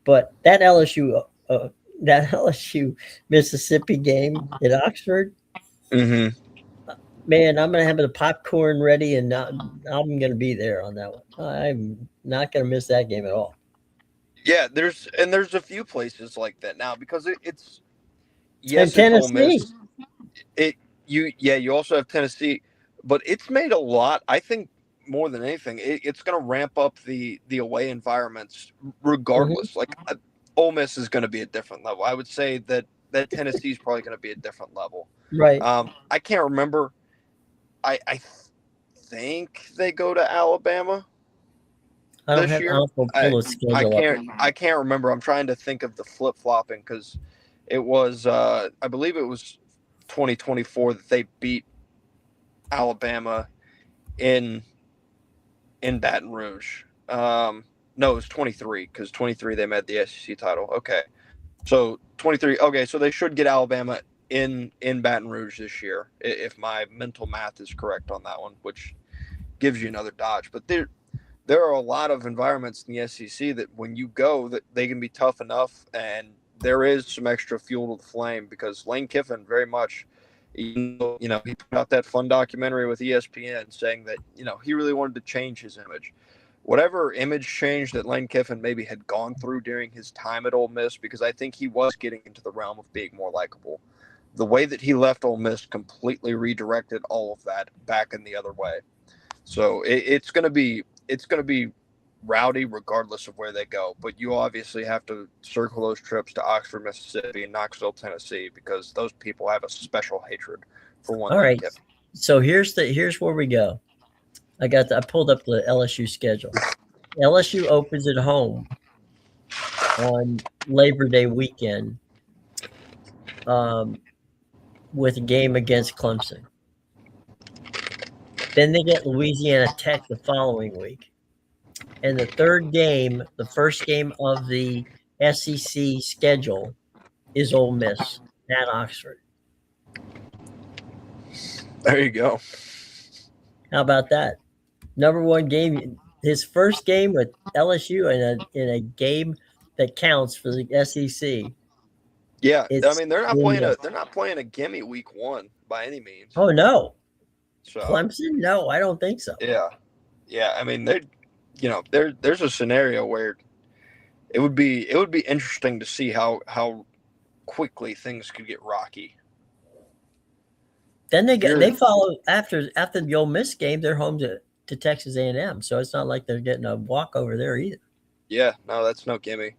Speaker 1: But that LSU that LSU Mississippi game at Oxford.
Speaker 2: Mm-hmm.
Speaker 1: Man, I'm gonna have the popcorn ready, and I'm gonna be there on that one. I'm not gonna miss that game at all.
Speaker 2: Yeah, there's a few places like that now because it's
Speaker 1: And
Speaker 2: yes, it's Ole
Speaker 1: Tennessee.
Speaker 2: Miss. It you also have Tennessee, but it's made a lot. I think more than anything, it's going to ramp up the away environments
Speaker 1: Mhm.
Speaker 2: regardless. Like Ole Miss is going to be a different level. I would say that Tennessee is probably going to be a different level.
Speaker 1: Right.
Speaker 2: I can't remember. I think they go to Alabama this
Speaker 1: I
Speaker 2: year.
Speaker 1: don't know, pull
Speaker 2: I
Speaker 1: the schedule up.
Speaker 2: I can't remember. I'm trying to think of the flip flopping because it was I believe it was 2024 that they beat Alabama in Baton Rouge. No, it was 23 because 23 they made the SEC title. Okay, so 23. Okay, so they should get Alabama in Baton Rouge this year if my mental math is correct on that one, which gives you another dodge. But there are a lot of environments in the SEC that when you go, that they can be tough enough, and there is some extra fuel to the flame because Lane Kiffin very much, he put out that fun documentary with ESPN saying that he really wanted to change his image. Whatever image change that Lane Kiffin maybe had gone through during his time at Ole Miss, because I think he was getting into the realm of being more likable. The way that he left Ole Miss completely redirected all of that back in the other way. So it's gonna be rowdy regardless of where they go. But you obviously have to circle those trips to Oxford, Mississippi, and Knoxville, Tennessee, because those people have a special hatred for one
Speaker 1: All
Speaker 2: Lane
Speaker 1: right.
Speaker 2: Kiffin.
Speaker 1: So here's where we go. I pulled up the LSU schedule. LSU opens at home on Labor Day weekend um, with a game against Clemson. Then they get Louisiana Tech the following week. And the third game, the first game of the SEC schedule, is Ole Miss at Oxford.
Speaker 2: There you go.
Speaker 1: How about that? Number one game, his first game with LSU in a game that counts for the SEC.
Speaker 2: Yeah, I
Speaker 1: It's
Speaker 2: mean
Speaker 1: in the
Speaker 2: they're not playing a gimme week one by any means.
Speaker 1: oh no,
Speaker 2: So
Speaker 1: Clemson? No, I don't think so.
Speaker 2: yeah, yeah. I mean there's a scenario where it would be interesting to see how quickly things could get rocky.
Speaker 1: Then
Speaker 2: You're
Speaker 1: they follow after the Ole Miss game. They're home to Texas A&M, so it's not like they're getting a walk over there either.
Speaker 2: Yeah, no, that's no gimme.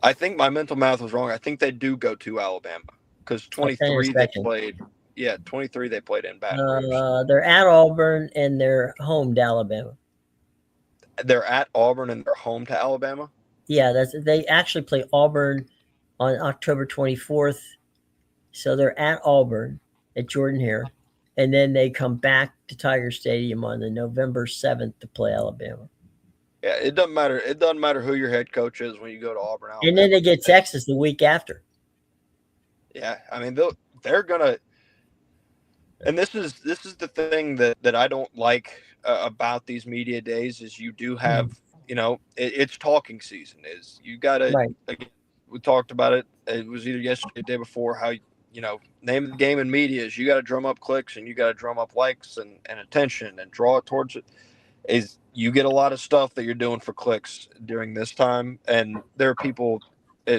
Speaker 2: I think my mental math was wrong. I think they do go to Alabama because
Speaker 1: I'll tell you in a
Speaker 2: 23 they
Speaker 1: second.
Speaker 2: played. Yeah, 23 they played in Baton Rouge.
Speaker 1: They're at Auburn and they're home to Alabama.
Speaker 2: They're at Auburn and they're home to Alabama.
Speaker 1: Yeah, they actually play Auburn on October 24th. So they're at Auburn at Jordan Hare, and then they come back to Tiger Stadium on the November 7th to play Alabama.
Speaker 2: Yeah, it doesn't matter. It doesn't matter who your head coach is when you go to Auburn,
Speaker 1: And then
Speaker 2: Alabama.
Speaker 1: they get Texas the week after.
Speaker 2: Yeah, I mean they're gonna. And this is the thing that I don't like about these media days is you do have it's talking season is you gotta
Speaker 1: Right.
Speaker 2: like we talked about it. It was either yesterday or the day before how name of the game in media is you got to drum up clicks and you got to drum up likes and attention and draw it towards it. Is you get a lot of stuff that you're doing for clicks during this time, and there are people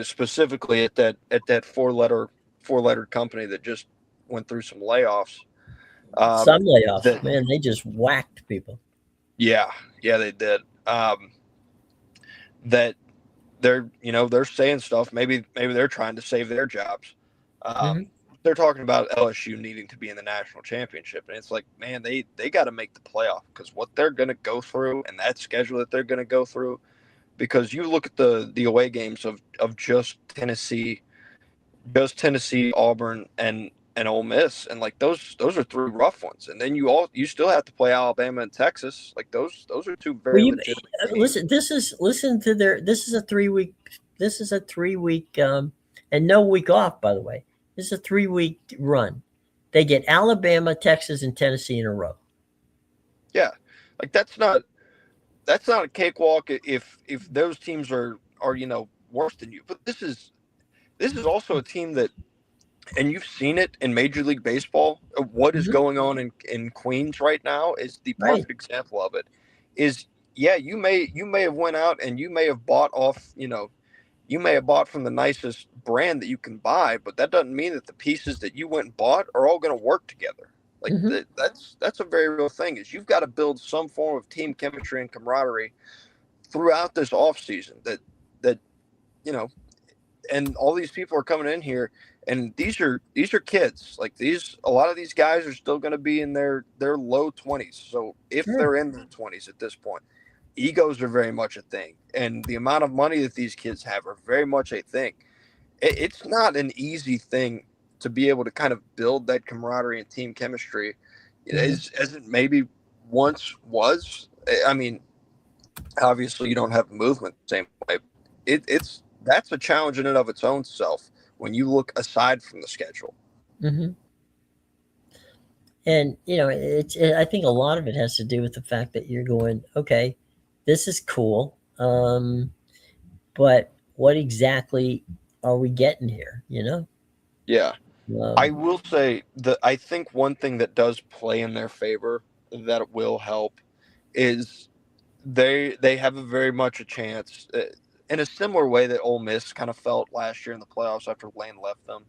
Speaker 2: specifically at that four letter company that just went through some layoffs.
Speaker 1: Some layoffs,
Speaker 2: That
Speaker 1: man, they just whacked people.
Speaker 2: yeah, yeah, they did. That they're saying stuff. Maybe they're trying to save their jobs.
Speaker 1: Mm-hmm.
Speaker 2: They're talking about LSU needing to be in the national championship, and it's like, man, they got to make the playoff because what they're going to go through and that schedule that they're going to go through. Because you look at the away games of just Tennessee, Auburn, and Ole Miss, and like those are three rough ones, and then you still have to play Alabama and Texas. Like those are two
Speaker 1: Well,
Speaker 2: very legitimate teams.
Speaker 1: listen to their. This is a 3 week and no week off. By the way, this is a 3 week run. They get Alabama, Texas, and Tennessee in a row.
Speaker 2: Yeah, like that's not a cakewalk if those teams are worse than you. But this is also a team that, and you've seen it in Major League Baseball. What is
Speaker 1: Mhm.
Speaker 2: going on in Queens right now is the
Speaker 1: Right.
Speaker 2: perfect example of it. Is yeah, you may have went out and you may have bought off, you may have bought from the nicest brand that you can buy, but that doesn't mean that the pieces that you went and bought are all going to work together. Like
Speaker 1: Hmm.
Speaker 2: that's a very real thing. Is you've got to build some form of team chemistry and camaraderie throughout this off season. That you know and all these people are coming in here, and these are kids. Like these, a lot of these guys are still going to be in their low 20s. So if
Speaker 1: Sure.
Speaker 2: they're in their 20s at this point, egos are very much a thing, and the amount of money that these kids have are very much a thing. It's not an easy thing to be able to kind of build that camaraderie and team chemistry
Speaker 1: Hmm.
Speaker 2: as it maybe once was. I mean, obviously you don't have movement the same way. It's that's a challenge in and of its own self when you look aside from the schedule.
Speaker 1: Hmm. And I think a lot of it has to do with the fact that you're going, okay, this is cool, but what exactly are we getting here?
Speaker 2: Yeah, I
Speaker 1: Um,
Speaker 2: will say that I think one thing that does play in their favor that will help is they have a very much a chance in a similar way that Ole Miss kind of felt last year in the playoffs after Lane left them.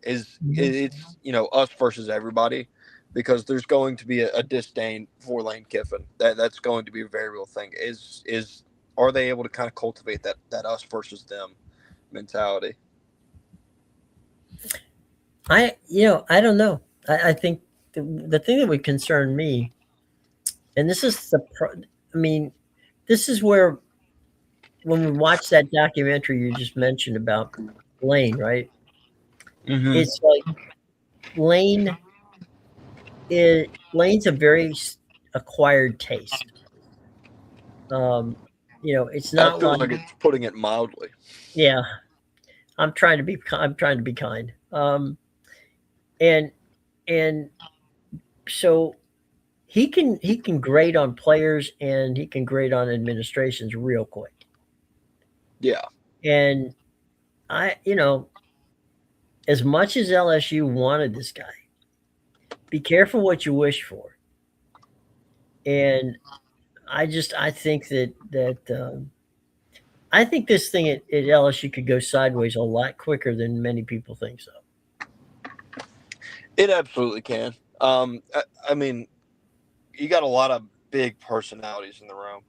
Speaker 1: mhm.
Speaker 2: It's us versus everybody, because there's going to be a disdain for Lane Kiffin. That's going to be a very real thing. Is Are they able to kind of cultivate that us versus them mentality?
Speaker 1: I don't know. I think the thing that would concern me, and this is I mean, this is where when we watch that documentary you just mentioned about Lane, right?
Speaker 2: Mm-hmm.
Speaker 1: It's like Lane Lane's a very acquired taste. Um, it's
Speaker 2: That
Speaker 1: not like,
Speaker 2: feels like it's putting it mildly.
Speaker 1: yeah, I'm trying to be kind. And and so he can grade on players and he can grade on administrations real quick.
Speaker 2: Yeah.
Speaker 1: And I, as much as LSU wanted this guy, be careful what you wish for. And I think I think this thing at LSU could go sideways a lot quicker than many people think so.
Speaker 2: It absolutely can. I mean, you got a lot of big personalities in the room,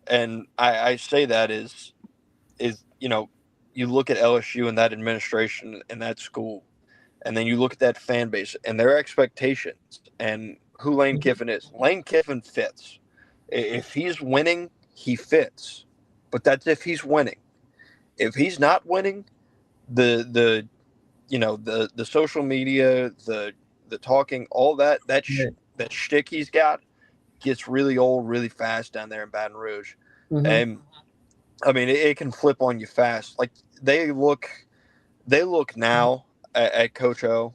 Speaker 2: and I say that is you look at LSU and that administration and that school, and then you look at that fan base and their expectations and who Lane
Speaker 1: Mhm.
Speaker 2: Kiffin is. Lane Kiffin fits. If he's winning, he fits. But that's if he's winning. If he's not winning, the the social media, the talking, all
Speaker 1: Right.
Speaker 2: that shtick he's got gets really old really fast down there in Baton Rouge.
Speaker 1: Mhm.
Speaker 2: And I mean, it can flip on you fast. Like they look they look now at Coach O,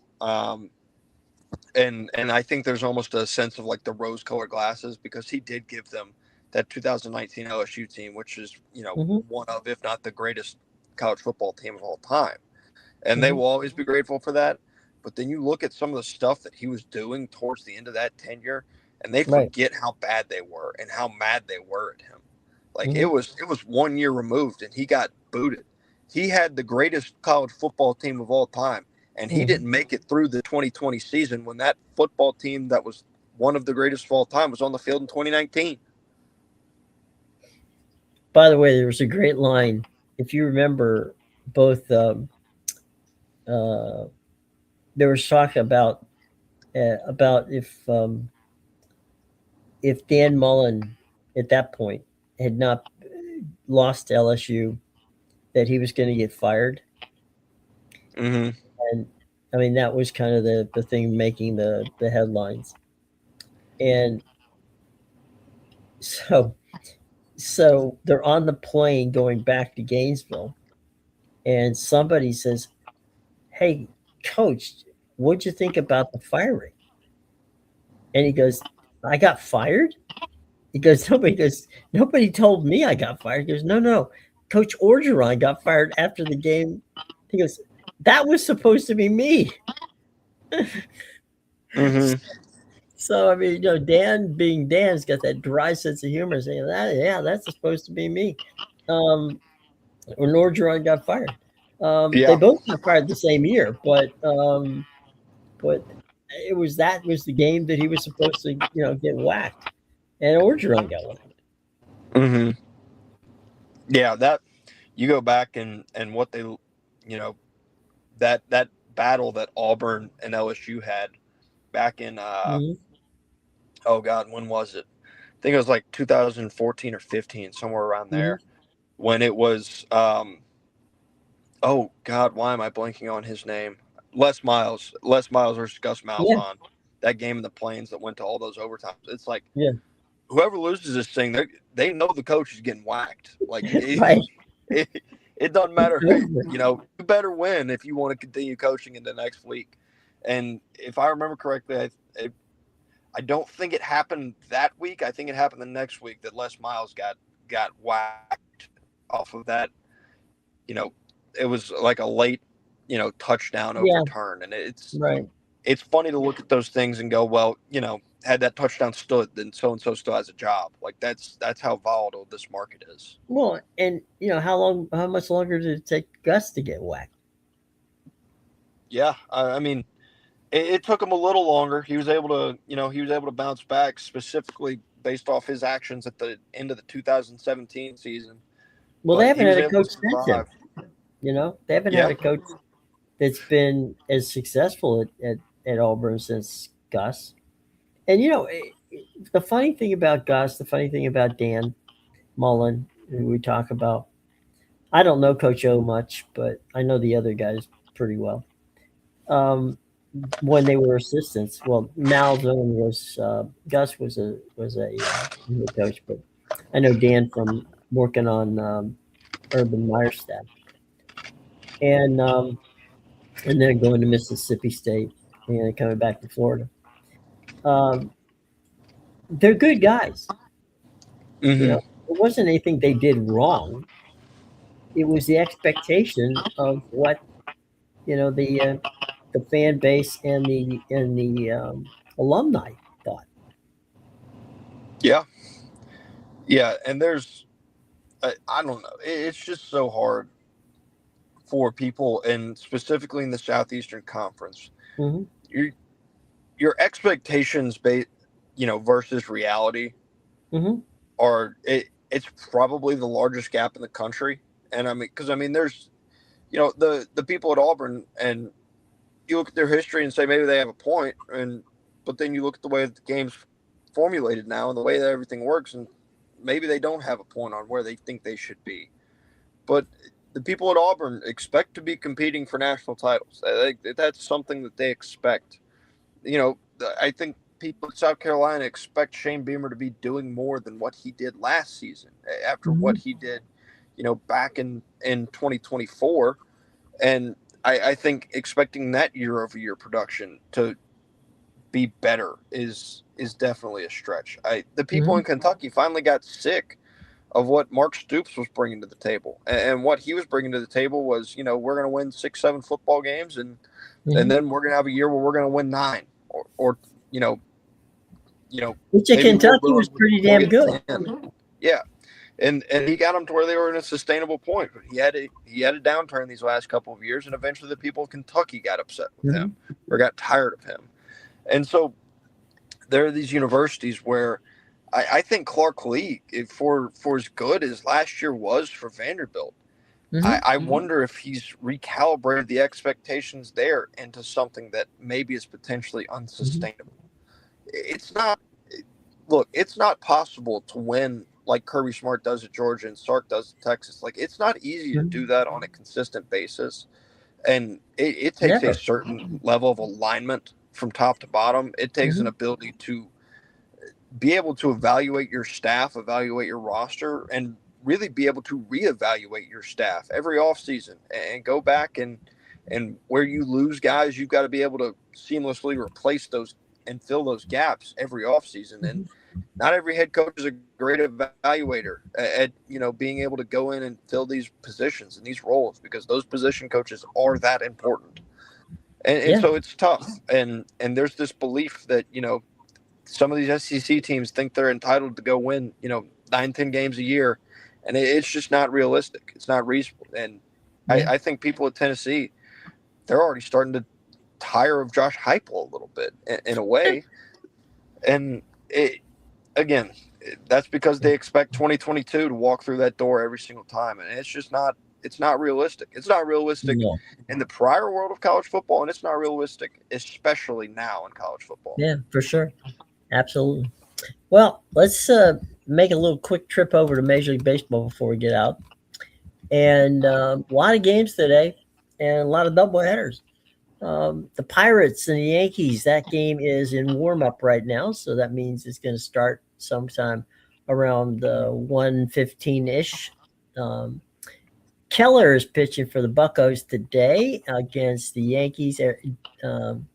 Speaker 2: and I think there's almost a sense of like the rose-colored glasses, because he did give them that 2019 LSU team, which is
Speaker 1: Mhm.
Speaker 2: one of, if not the greatest college football team of all time, and they
Speaker 1: Mhm.
Speaker 2: will always be grateful for that. But then you look at some of the stuff that he was doing towards the end of that tenure, and they
Speaker 1: Right.
Speaker 2: forget how bad they were and how mad they were at him. Like it
Speaker 1: Mhm.
Speaker 2: was it was 1 year removed, and he got booted. He had the greatest college football team of all time, and he
Speaker 1: Mhm.
Speaker 2: didn't make it through the 2020 season when that football team that was one of the greatest of all time was on the field in 2019.
Speaker 1: By the way, there was a great line. If you remember, both uh, there was talk about if Dan Mullen at that point had not lost to LSU, that he was going to get fired.
Speaker 2: Mm-hmm.
Speaker 1: And I mean, that was kind of the thing making the headlines. And so they're on the plane going back to Gainesville, and somebody says, "Hey, coach, what'd you think about the firing?" And he goes, "I got fired." Nobody told me I got fired. He goes, no, Coach Orgeron got fired after the game He goes, that was supposed to be me.
Speaker 2: Mm-hmm.
Speaker 1: So I mean, Dan being Dan's got that dry sense of humor, saying that, yeah, that's supposed to be me. Um, or Nordron got fired. They
Speaker 2: Yeah.
Speaker 1: both got fired the same year, but it was the game that he was supposed to get whacked, and Orgeron got whacked.
Speaker 2: Mm-hmm. Yeah. That you go back and what they, that battle that Auburn and LSU had back in
Speaker 1: Mm-hmm.
Speaker 2: oh God, when was it? I think it was like 2014 or 15, somewhere around
Speaker 1: Mm-hmm.
Speaker 2: there, when it was oh God, why am I blanking on his name? Les Miles versus Gus
Speaker 1: Yeah,
Speaker 2: Malzahn. That game in the Plains that went to all those overtimes. It's like
Speaker 1: yeah,
Speaker 2: whoever loses this thing, they know the coach is getting whacked. Like
Speaker 1: right.
Speaker 2: it, it doesn't matter.
Speaker 1: Over.
Speaker 2: You better win if you want to continue coaching in the next week. And if I remember correctly, I don't think it happened that week. I think it happened the next week that Les Miles got whacked off of that. You know, it was like a late, touchdown
Speaker 1: Yeah,
Speaker 2: overturn, and
Speaker 1: right.
Speaker 2: it's funny to look at those things and go, well, had that touchdown stood, then so and so still has a job. Like that's how volatile this market is.
Speaker 1: Well, and how much longer did it take Gus to get whacked?
Speaker 2: Yeah, I mean, it took him a little longer. He was able to bounce back specifically based off his actions at the end of the 2017 season,
Speaker 1: Well, they
Speaker 2: but
Speaker 1: haven't
Speaker 2: he was
Speaker 1: had a
Speaker 2: able
Speaker 1: coach
Speaker 2: to
Speaker 1: since him.
Speaker 2: survive.
Speaker 1: They haven't had
Speaker 2: Yeah.
Speaker 1: a coach that's been as successful at Auburn since Gus. And the funny thing about Gus, the funny thing about Dan Mullen, who we talk about, I don't know Coach O much, but I know the other guys pretty well. Um, when they were assistants, well, Malzone was Gus was a head coach, but I know Dan from working on Urban Meyer's staff, and um, and then going to Mississippi State and coming back to Florida. Um, they're good guys.
Speaker 2: Hmm.
Speaker 1: It wasn't anything they did wrong. It was the expectation of what the fan base and the alumni thought.
Speaker 2: Yeah. Yeah. And I don't know. It's just so hard for people, and specifically in the Southeastern Conference.
Speaker 1: Hmm.
Speaker 2: Your your expectations, versus reality,
Speaker 1: Hmm.
Speaker 2: it's probably the largest gap in the country. And I mean, because I mean, there's the people at Auburn, and you look at their history and say maybe they have a point, but then you look at the way the game's formulated now and the way that everything works, and maybe they don't have a point on where they think they should be. But the people at Auburn expect to be competing for national titles. That's something that they expect. I think people in South Carolina expect Shane Beamer to be doing more than what he did last season after what
Speaker 1: Hmm.
Speaker 2: he did, back in 2024. And I think expecting that year over year production to be better is definitely a stretch. The people
Speaker 1: Hmm.
Speaker 2: in Kentucky finally got sick of what Mark Stoops was bringing to the table, and what he was bringing to the table was, we're going to win 6, 7 football games, and
Speaker 1: Hmm.
Speaker 2: then we're going to have a year where we're going to win 9, or you know,
Speaker 1: Which at
Speaker 2: maybe
Speaker 1: Kentucky was pretty
Speaker 2: we'll
Speaker 1: damn
Speaker 2: get
Speaker 1: good.
Speaker 2: 10. Yeah, and he got them to where they were in a sustainable point. But he had a downturn these last couple of years, and eventually the people of Kentucky got upset with him
Speaker 1: Hmm.
Speaker 2: or got tired of him. And so there are these universities where I think Clark Lee, for as good as last year was for Vanderbilt,
Speaker 1: Hmm.
Speaker 2: I wonder if he's recalibrated the expectations there into something that maybe is potentially
Speaker 1: Hmm.
Speaker 2: unsustainable. It's not Look, it's not possible to win like Kirby Smart does at Georgia and Sark does at Texas. Like, it's not easy to do
Speaker 1: Hmm.
Speaker 2: that on a consistent basis, and it takes a
Speaker 1: Never.
Speaker 2: certain level of alignment from top to bottom. It takes an
Speaker 1: Hmm.
Speaker 2: ability to be able to evaluate your staff, evaluate your roster, and really be able to reevaluate your staff every offseason and go back and where you lose guys, you've got to be able to seamlessly replace those and fill those gaps every offseason. And
Speaker 1: Hmm.
Speaker 2: not every head coach is a great evaluator at being able to go in and fill these positions and these roles, because those position coaches are that important. And
Speaker 1: Yeah,
Speaker 2: so it's tough. And there's this belief that, some of these SEC teams think they're entitled to go win, 9, 10 games a year. And it's just not realistic. It's not reasonable. And
Speaker 1: yeah,
Speaker 2: I think people at Tennessee, they're already starting to tire of Josh Heupel a little bit in a way. And again, that's because they expect 2022 to walk through that door every single time. And it's just not. It's not realistic. It's not realistic
Speaker 1: no,
Speaker 2: in the prior world of college football, and it's not realistic, especially now in college football.
Speaker 1: yeah, for sure, absolutely. Well, let's make a little quick trip over to Major League Baseball before we get out. And a lot of games today, and a lot of doubleheaders. The Pirates and the Yankees. That game is in warm up right now, so that means it's going to start sometime around 1:15 ish. Um, Keller is pitching for the Buccos today against the Yankees. Um,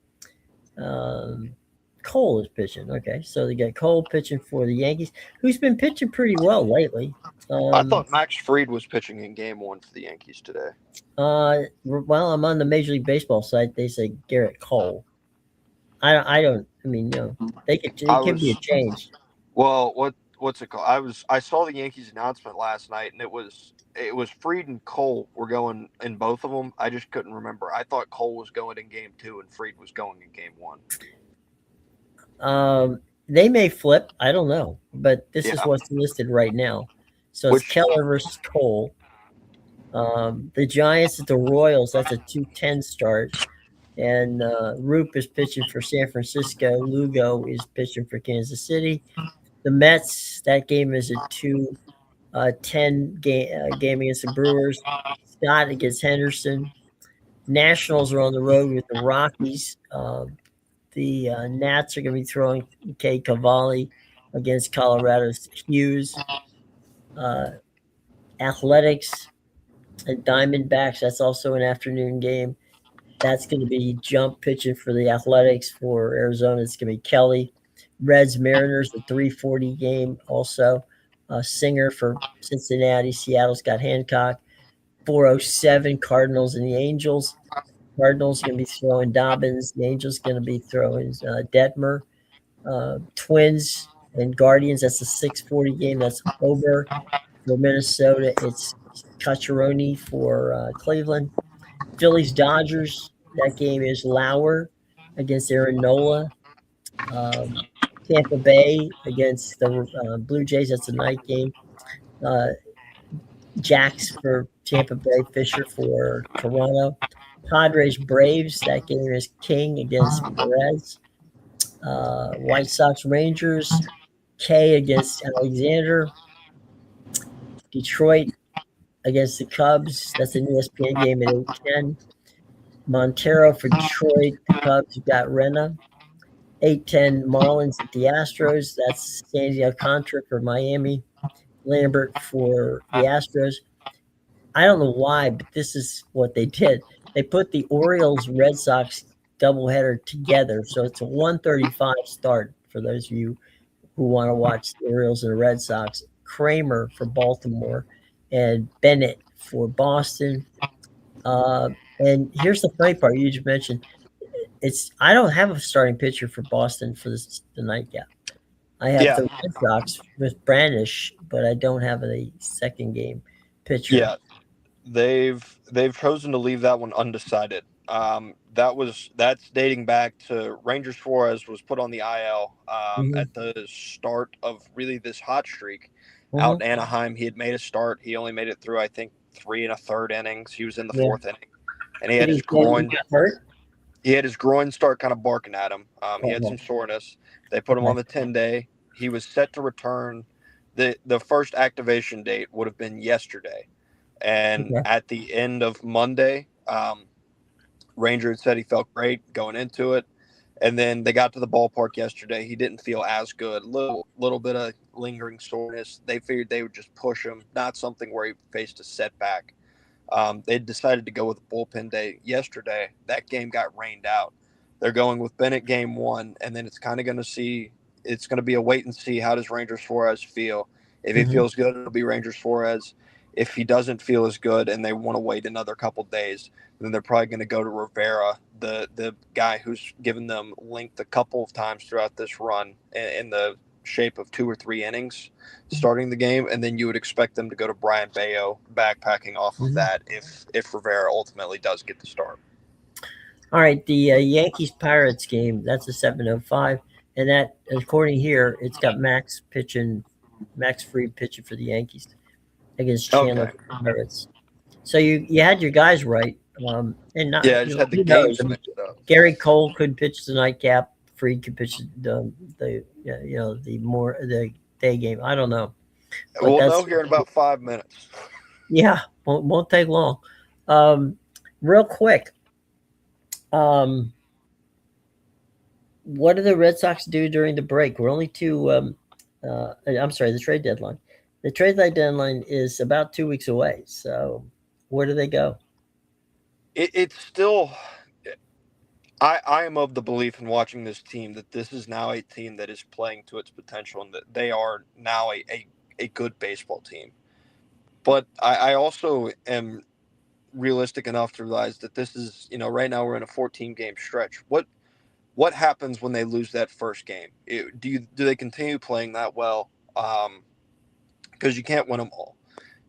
Speaker 1: um, Cole is pitching. Okay, so they got Cole pitching for the Yankees, who's been pitching pretty well lately.
Speaker 2: I thought Max Fried was pitching in Game 1 for the Yankees today.
Speaker 1: Well, I'm on the Major League Baseball site. They say Garrett Cole. I don't. I mean, they could.
Speaker 2: I
Speaker 1: It can be a
Speaker 2: was
Speaker 1: change.
Speaker 2: well. What's it called? I saw the Yankees announcement last night, and it was Fried and Cole were going in both of them. I just couldn't remember. I thought Cole was going in Game 2 and Fried was going in Game 1.
Speaker 1: They may flip. I don't know, but this is
Speaker 2: Yeah,
Speaker 1: what's listed right now. So it's
Speaker 2: which
Speaker 1: Keller versus Cole. The Giants at the Royals. That's a 2:10 start. And Roop is pitching for San Francisco. Lugo is pitching for Kansas City. The Mets. That game is a 2:10 game against the Brewers. Scott against Henderson. Nationals are on the road with the Rockies. The Nats are going to be throwing K. Cavalli against Colorado's Hughes. Uh, Athletics and Diamondbacks. That's also an afternoon game. That's going to be Jump pitching for the Athletics. For Arizona, it's going to be Kelly. Reds Mariners, the 3:40 game. Also, Singer for Cincinnati. Seattle's got Hancock. 4:07 Cardinals and the Angels. Cardinals going to be throwing Dobbins. The Angels going to be throwing Detmer. Twins and Guardians. That's a 6:40 game. That's Ober for Minnesota. It's Cacciaroni for Cleveland. Phillies Dodgers. That game is Lauer against Aaron Nola. Tampa Bay against the Blue Jays. That's a night game. Jacks for Tampa Bay. Fisher for Toronto. Padres Braves. That game is King against Perez. White Sox Rangers. K against Alexander. Detroit against the Cubs. That's an ESPN game at 8:10. Montero for Detroit. The Cubs got Rena. 8:10 Marlins at the Astros. That's Sandy Alcantara for Miami. Lambert for the Astros. I don't know why, but this is what they did. They put the Orioles Red Sox doubleheader together, so it's a 1:35 start for those of you who want to watch the Orioles and the Red Sox. Kramer for Baltimore and Bennett for Boston. And here's the funny part you just mentioned. I don't have a starting pitcher for Boston for the nightcap. I have
Speaker 2: yeah,
Speaker 1: the Red Sox with Branish, but I don't have a second game pitcher.
Speaker 2: yeah. They've chosen to leave that one undecided. That's dating back to Rangers Suarez was put on the IL
Speaker 1: Mm-hmm.
Speaker 2: at the start of really this hot streak out
Speaker 1: Mm-hmm.
Speaker 2: in Anaheim. He had made a start. He only made it through, I think, 3 1/3 innings. He was in the
Speaker 1: Yeah.
Speaker 2: fourth inning, and he
Speaker 1: Did
Speaker 2: had
Speaker 1: he
Speaker 2: his
Speaker 1: say he
Speaker 2: groin.
Speaker 1: got hurt?
Speaker 2: He had his groin start kind of barking at him. He had
Speaker 1: Oh,
Speaker 2: some soreness. They put him on
Speaker 1: okay.
Speaker 2: the 10-day. He was set to return. The first activation date would have been yesterday. And
Speaker 1: Okay.
Speaker 2: at the end of Monday, Ranger had said he felt great going into it. And then they got to the ballpark yesterday. He didn't feel as good. Little bit of lingering soreness. They figured they would just push him, not something where he faced a setback. They decided to go with a bullpen day yesterday. That game got rained out. They're going with Bennett game 1, and then it's kind of going to see it's going to be a wait and see. How does Rangers Suarez feel? If he
Speaker 1: Mm-hmm.
Speaker 2: feels good, it'll be Rangers Suarez. If he doesn't feel as good and they want to wait another couple days, then they're probably going to go to Rivera, the guy who's given them length a couple of times throughout this run in the shape of 2 or 3 innings starting the game, and then you would expect them to go to Brian Bayo backpacking off of
Speaker 1: Mm-hmm.
Speaker 2: that if Rivera ultimately does get the start.
Speaker 1: All right, the Yankees Pirates game, that's a 7:05, and that, according here, it's got Max Fried pitching for the Yankees against Chandler
Speaker 2: Okay.
Speaker 1: Pirates. So you had your guys right, and not
Speaker 2: Yeah, I just had the
Speaker 1: who knows? I
Speaker 2: games
Speaker 1: mean,
Speaker 2: mixed up.
Speaker 1: Gary Cole could pitch the nightcap. Fried could pitch the the day game. I don't know, but
Speaker 2: We'll know
Speaker 1: that's
Speaker 2: here in about 5 minutes.
Speaker 1: yeah, won't take long. Um, Real quick, um, what do the Red Sox do during the break? We're only two. I'm sorry, the trade deadline. The trade deadline is about 2 weeks away. So where do they go?
Speaker 2: It's still. I am of the belief in watching this team that this is now a team that is playing to its potential and that they are now a good baseball team. But I also am realistic enough to realize that this is, right now we're in a 14 game stretch. What happens when they lose that first game? Do they continue playing that well? Because you can't win them all.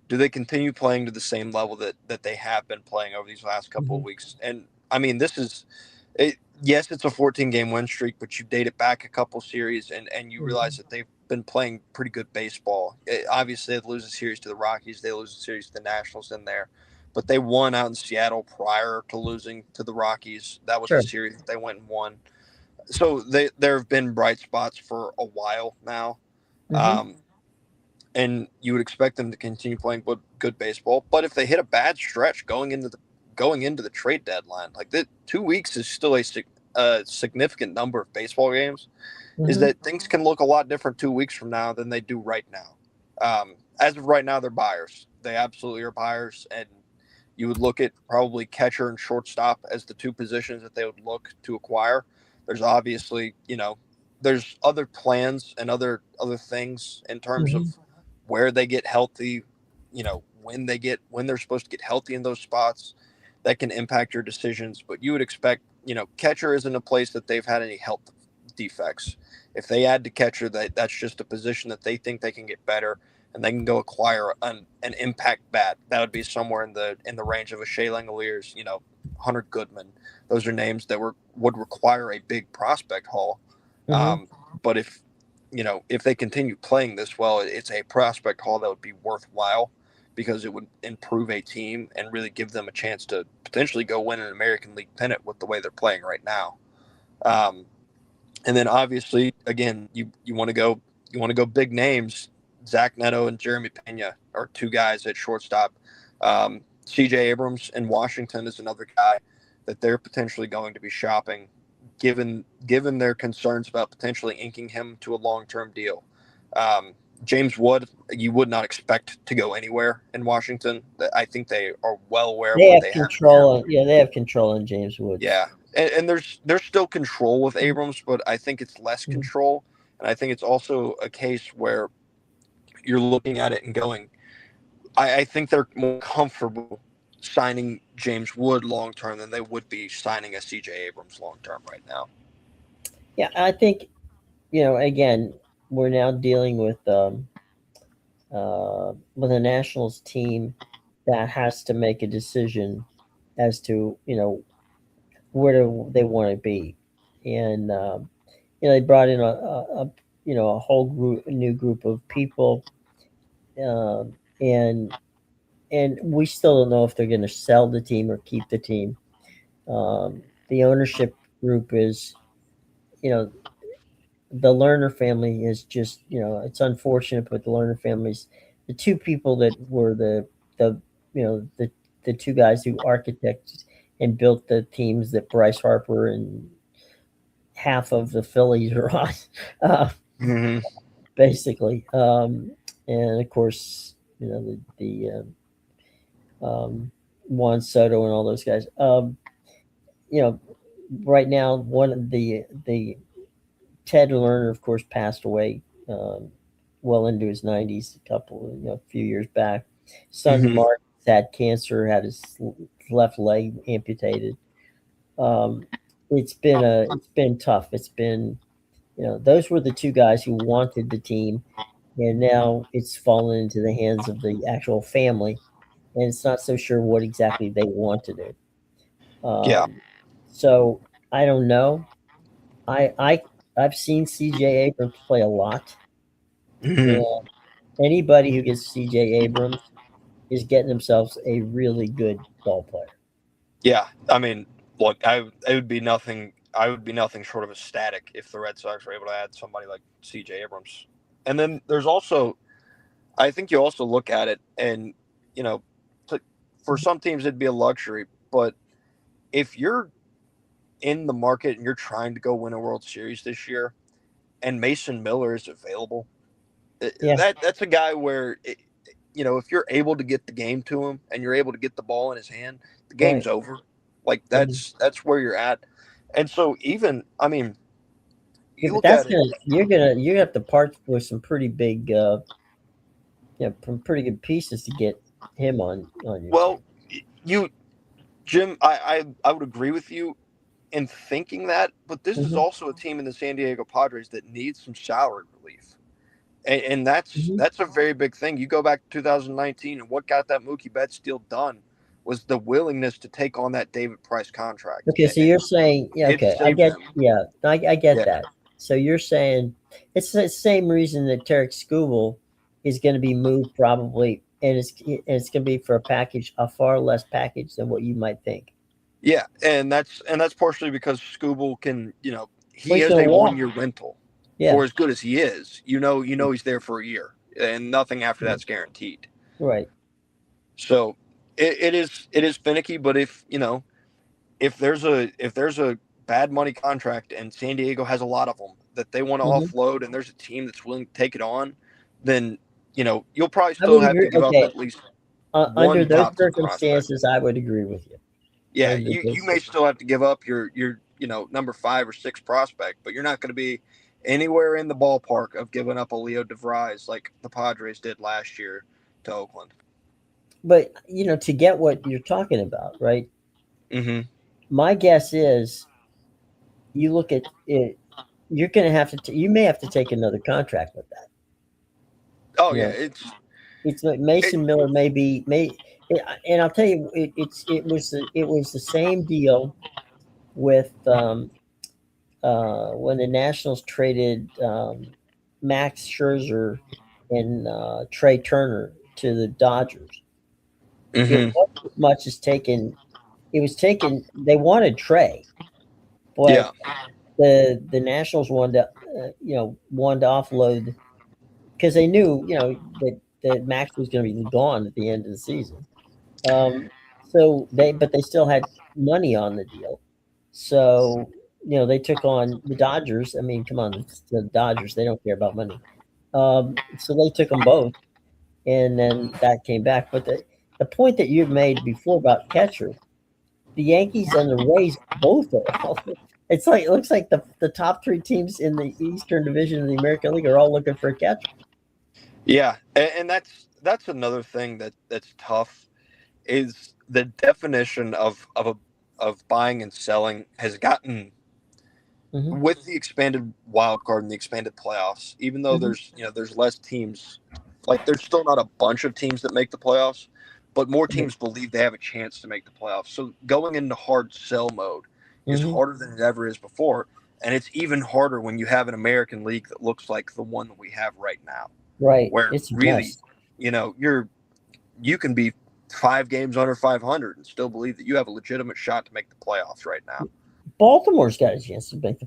Speaker 2: Do they continue playing to the same level that they have been playing over these last couple of
Speaker 1: Mm-hmm.
Speaker 2: weeks? And I mean, this is yes, it's a 14 game win streak, but you date it back a couple series and you realize that they've been playing pretty good baseball. Obviously, they lose a series to the Rockies, they lose a series to the Nationals in there, but they won out in Seattle prior to losing to the Rockies. That was a
Speaker 1: Sure.
Speaker 2: series that they went and won. So there have been bright spots for a while now.
Speaker 1: Mm-hmm.
Speaker 2: Um, and you would expect them to continue playing good baseball. But if they hit a bad stretch going into the trade deadline, like that, 2 weeks is still a significant number of baseball games. Is
Speaker 1: Mm-hmm.
Speaker 2: that things can look a lot different 2 weeks from now than they do right now. As of right now, they're buyers. They absolutely are buyers, and you would look at probably catcher and shortstop as the two positions that they would look to acquire. There's obviously, there's other plans and other things in terms
Speaker 1: Mm-hmm.
Speaker 2: of where they get healthy, when they're supposed to get healthy in those spots that can impact your decisions. But you would expect, catcher isn't a place that they've had any health defects. If they add to catcher, that's just a position that they think they can get better and they can go acquire an impact bat. That would be somewhere in the range of a Shea Langoliers, Hunter Goodman. Those are names that would require a big prospect haul.
Speaker 1: Mm-hmm.
Speaker 2: But if they continue playing this well, it's a prospect haul that would be worthwhile because it would improve a team and really give them a chance to potentially go win an American League pennant with the way they're playing right now. Um, and then obviously, again, you want to go big names. Zach Neto and Jeremy Pena are two guys at shortstop. C.J. Abrams in Washington is another guy that they're potentially going to be shopping, given their concerns about potentially inking him to a long-term deal. James Wood, you would not expect to go anywhere in Washington. I think they are well aware of
Speaker 1: They
Speaker 2: what
Speaker 1: have
Speaker 2: they have there.
Speaker 1: control. Yeah, they have control in James
Speaker 2: Yeah,
Speaker 1: Woods.
Speaker 2: and there's still control with Abrams, but I think it's less
Speaker 1: Mm-hmm.
Speaker 2: control, and I think it's also a case where you're looking at it and going, I think they're more comfortable signing James Wood long term than they would be signing a C.J. Abrams long term right now.
Speaker 1: Yeah, I think again, we're now dealing with a Nationals team that has to make a decision as to where do they want to be, and they brought in a whole new group of people, and we still don't know if they're going to sell the team or keep the team. The ownership group is, you know, the Lerner family is just, it's unfortunate, but the Lerner families, the two people that were the the two guys who architected and built the teams that Bryce Harper and half of the Phillies are on, uh,
Speaker 2: Mm-hmm.
Speaker 1: basically. And of course, Juan Soto and all those guys. You know, right now, one of the Ted Lerner, of course, passed away well into his 90s, a few years back. Son
Speaker 2: Hmm.
Speaker 1: Mark had cancer, had his left leg amputated. Um, it's been tough. It's been, those were the two guys who wanted the team, and now it's fallen into the hands of the actual family, and it's not so sure what exactly they want to do.
Speaker 2: Yeah.
Speaker 1: So I don't know. I've seen C.J. Abrams play a lot,
Speaker 2: Hmm.
Speaker 1: and anybody who gets C.J. Abrams is getting themselves a really good ball player.
Speaker 2: Yeah. I mean, look, it would be nothing. I would be nothing short of ecstatic if the Red Sox were able to add somebody like C.J. Abrams. And then there's also, I think you also look at it, and you know, to, for some teams it'd be a luxury, but if you're in the market and you're trying to go win a World Series this year, and Mason Miller is available,
Speaker 1: Yeah,
Speaker 2: that's a guy where if you're able to get the game to him and you're able to get the ball in his hand, the
Speaker 1: right.
Speaker 2: game's over. Like
Speaker 1: Mhm.
Speaker 2: that's where you're at. And so even I mean,
Speaker 1: Yeah,
Speaker 2: you
Speaker 1: but
Speaker 2: look at it.
Speaker 1: you have to part with some pretty big, some pretty good pieces to get him on your
Speaker 2: Well,
Speaker 1: team.
Speaker 2: you Jim, I would agree with you in thinking that, but this is
Speaker 1: Hmm.
Speaker 2: also a team in the San Diego Padres that needs some salary relief. And
Speaker 1: Hmm.
Speaker 2: that's a very big thing. You go back to 2019, and what got that Mookie Betts deal done was the willingness to take on that David Price contract,
Speaker 1: Okay, so
Speaker 2: and
Speaker 1: you're saying, yeah,
Speaker 2: it
Speaker 1: okay, I
Speaker 2: saved
Speaker 1: get,
Speaker 2: them.
Speaker 1: yeah, I get
Speaker 2: Yeah,
Speaker 1: that. So you're saying it's the same reason that Tarek Skubal is going to be moved probably, and it's going to be for a far less package than what you might think.
Speaker 2: yeah, and that's partially because Scooble can,
Speaker 1: Well,
Speaker 2: he
Speaker 1: he's
Speaker 2: is
Speaker 1: going to
Speaker 2: a
Speaker 1: walk.
Speaker 2: 1 year rental
Speaker 1: Yeah,
Speaker 2: for as good as he is. He's there for a year, and nothing after
Speaker 1: yeah,
Speaker 2: that's guaranteed.
Speaker 1: right.
Speaker 2: So it is finicky, but if there's a bad money contract and San Diego has a lot of them that they want to
Speaker 1: Hmm.
Speaker 2: offload, and there's a team that's willing to take it on, then you'll probably
Speaker 1: I
Speaker 2: still
Speaker 1: would
Speaker 2: have to
Speaker 1: agree.
Speaker 2: give up
Speaker 1: Okay,
Speaker 2: at least
Speaker 1: under
Speaker 2: one
Speaker 1: those
Speaker 2: top tier prospect.
Speaker 1: circumstances, I would agree with you.
Speaker 2: Yeah,
Speaker 1: Under
Speaker 2: you
Speaker 1: those
Speaker 2: may still have to give up your number 5 or 6 prospect, but you're not going to be anywhere in the ballpark of giving up a Leo DeVries like the Padres did last year to Oakland.
Speaker 1: but to get what you're talking about, right?
Speaker 2: Hmm.
Speaker 1: My guess is you look at it. You're going to have to. You may have to take another contract with that.
Speaker 2: Oh
Speaker 1: You
Speaker 2: yeah,
Speaker 1: know,
Speaker 2: it's
Speaker 1: it's like
Speaker 2: it,
Speaker 1: Mason Miller and I'll tell you, it was the same deal with when the Nationals traded Max Scherzer and Trey Turner to the Dodgers. It
Speaker 2: hmm
Speaker 1: wasn't as much as taken. It was taken. They wanted Trey,
Speaker 2: yeah.
Speaker 1: but the Nationals wanted to offload because they knew that Max was going to be gone at the end of the season. But they still had money on the deal. So they took on the Dodgers. I mean, come on, it's the Dodgers. They don't care about money. So they took them both, and then that came back. But the point that you made before about catcher, the Yankees and the Rays both are. It's like it looks like the top three teams in the Eastern Division of the American League are all looking for a catcher.
Speaker 2: Yeah, and that's another thing that's tough is the definition of buying and selling has gotten
Speaker 1: Hmm.
Speaker 2: with the expanded wild card and the expanded playoffs. Even though
Speaker 1: Hmm.
Speaker 2: there's less teams, like there's still not a bunch of teams that make the playoffs, but more teams believe they have a chance to make the playoffs. So going into hard sell mode is
Speaker 1: Hmm.
Speaker 2: harder than it ever is before, and it's even harder when you have an American League that looks like the one that we have right now
Speaker 1: Right,
Speaker 2: where
Speaker 1: it's a
Speaker 2: really,
Speaker 1: mess.
Speaker 2: you can be 5 games under 500 and still believe that you have a legitimate shot to make the playoffs right now.
Speaker 1: Baltimore's got a chance to make the.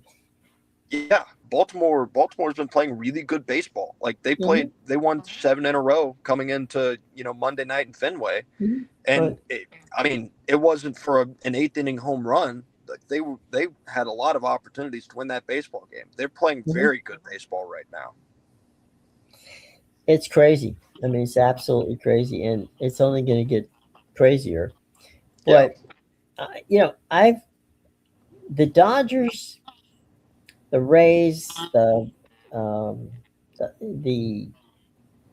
Speaker 2: Yeah, Baltimore's been playing really good baseball. Like
Speaker 1: Hmm.
Speaker 2: they won 7 in a row coming into Monday night in Fenway,
Speaker 1: Hmm.
Speaker 2: and
Speaker 1: Right.
Speaker 2: I mean it wasn't for an eighth inning home run. Like they had a lot of opportunities to win that baseball game. They're playing
Speaker 1: Hmm.
Speaker 2: very good baseball right now.
Speaker 1: It's crazy. I mean, it's absolutely crazy, and it's only going to get crazier.
Speaker 2: Yeah.
Speaker 1: But I've the Dodgers. The Rays, um, the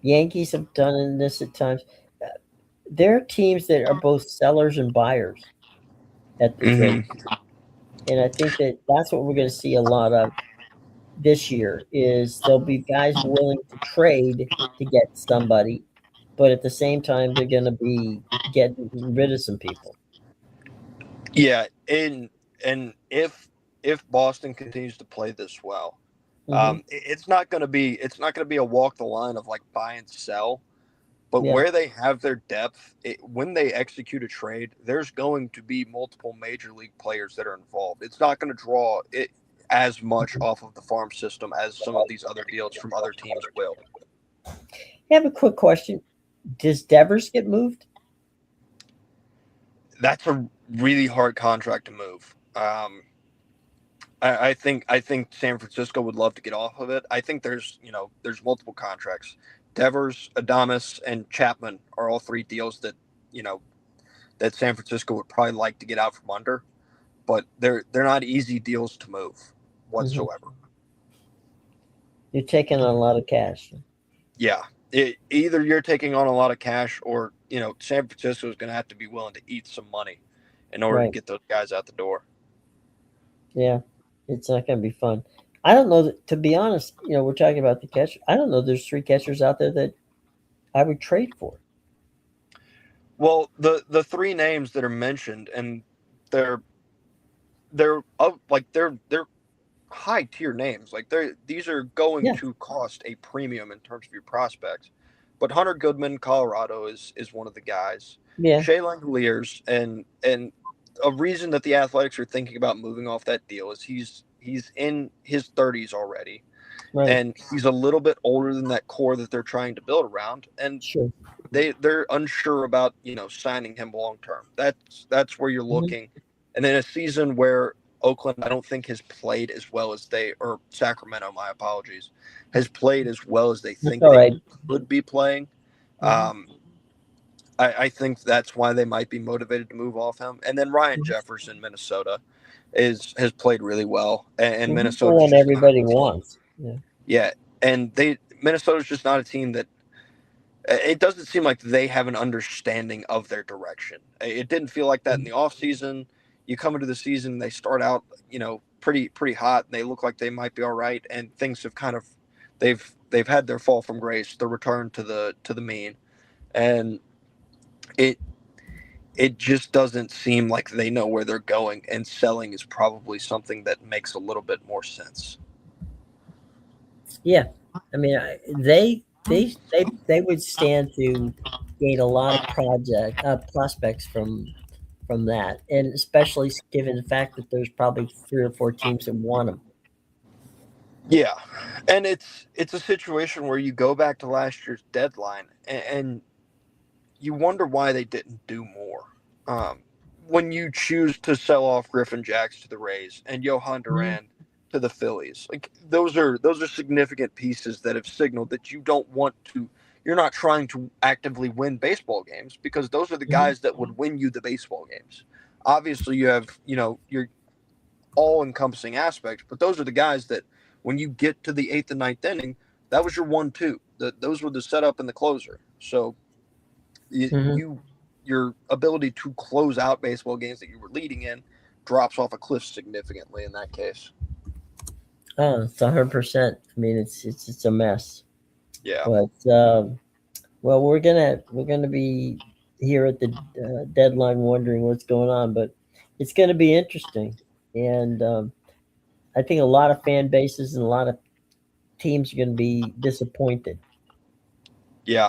Speaker 1: Yankees have done this at times. Uh, There are teams that are both sellers and buyers at the trade,
Speaker 2: Hmm.
Speaker 1: and I think that that's what we're going to see a lot of this year. Is there'll be guys willing to trade to get somebody, but at the same time they're going to be getting rid of some people.
Speaker 2: Yeah, and if Boston continues to play this well,
Speaker 1: Hmm.
Speaker 2: it's not going to be a walk the line of like buy and sell. But
Speaker 1: Yeah.
Speaker 2: where they have their depth, when they execute a trade, there's going to be multiple major league players that are involved. It's not going to draw it as much off of the farm system as some of these other deals from other teams will.
Speaker 1: I have a quick question. Does Devers get moved?
Speaker 2: That's a really hard contract to move. I think San Francisco would love to get off of it. I think there's multiple contracts. Devers, Adamas, and Chapman are all three deals that you know that San Francisco would probably like to get out from under, but they're not easy deals to move
Speaker 1: Hmm.
Speaker 2: whatsoever.
Speaker 1: You're taking on a lot of cash.
Speaker 2: Yeah, either you're taking on a lot of cash, or San Francisco is going to have to be willing to eat some money in order to
Speaker 1: Right.
Speaker 2: get those guys out the door.
Speaker 1: Yeah. It's not going to be fun. I don't know that, to be honest, we're talking about the catcher. I don't know there's three catchers out there that I would trade for.
Speaker 2: Well, the three names that are mentioned, and they're they're up like they're high tier names. Like these are going
Speaker 1: Yeah.
Speaker 2: to cost a premium in terms of your prospects. But Hunter Goodman, Colorado, is one of the guys.
Speaker 1: Yeah.
Speaker 2: Shea Langoliers, and a reason that the Athletics are thinking about moving off that deal is he's in his 30s already,
Speaker 1: Right.
Speaker 2: and he's a little bit older than that core that they're trying to build around, and
Speaker 1: Sure.
Speaker 2: they're unsure about signing him long term. That's where you're
Speaker 1: Hmm.
Speaker 2: looking, and in a season where Oakland, I don't think has played as well as or Sacramento, my apologies, has played as well as they
Speaker 1: That's
Speaker 2: think
Speaker 1: all
Speaker 2: they
Speaker 1: right.
Speaker 2: would be playing.
Speaker 1: Mm-hmm.
Speaker 2: Um, I think that's why they might be motivated to move off him. And then Ryan Jefferson, Minnesota, has played really well, and
Speaker 1: He's the
Speaker 2: Minnesota's
Speaker 1: one
Speaker 2: just not
Speaker 1: everybody
Speaker 2: a team.
Speaker 1: wants. Yeah.
Speaker 2: Yeah, and Minnesota's just not a team that it doesn't seem like they have an understanding of their direction. It didn't feel like that in the offseason. You come into the season, they start out, pretty hot, and they look like they might be all right, and things have kind of they've had their fall from grace, the return to the mean, and it it just doesn't seem like they know where they're going, and selling is probably something that makes a little bit more sense.
Speaker 1: Yeah. I mean, they would stand to gain a lot of prospects from that, and especially given the fact that there's probably three or four teams that want them.
Speaker 2: Yeah, and it's a situation where you go back to last year's deadline, and you wonder why they didn't do more. Um, when you choose to sell off Griffin Jacks to the Rays and Johan
Speaker 1: Mhm.
Speaker 2: Duran to the Phillies, like those are significant pieces that have signaled that you don't want to. You're not trying to actively win baseball games, because those are the
Speaker 1: Mhm.
Speaker 2: guys that would win you the baseball games. Obviously, you have your all-encompassing aspect, but those are the guys that when you get to the eighth and ninth inning, that was your 1-2. Those were the setup and the closer. So
Speaker 1: Mhm.
Speaker 2: your ability to close out baseball games that you were leading in drops off a cliff significantly in that case.
Speaker 1: Oh, it's 100%. I mean, it's a mess.
Speaker 2: Yeah.
Speaker 1: But well, we're gonna be here at the deadline wondering what's going on, but it's gonna be interesting, and I think a lot of fan bases and a lot of teams are gonna be disappointed.
Speaker 2: Yeah.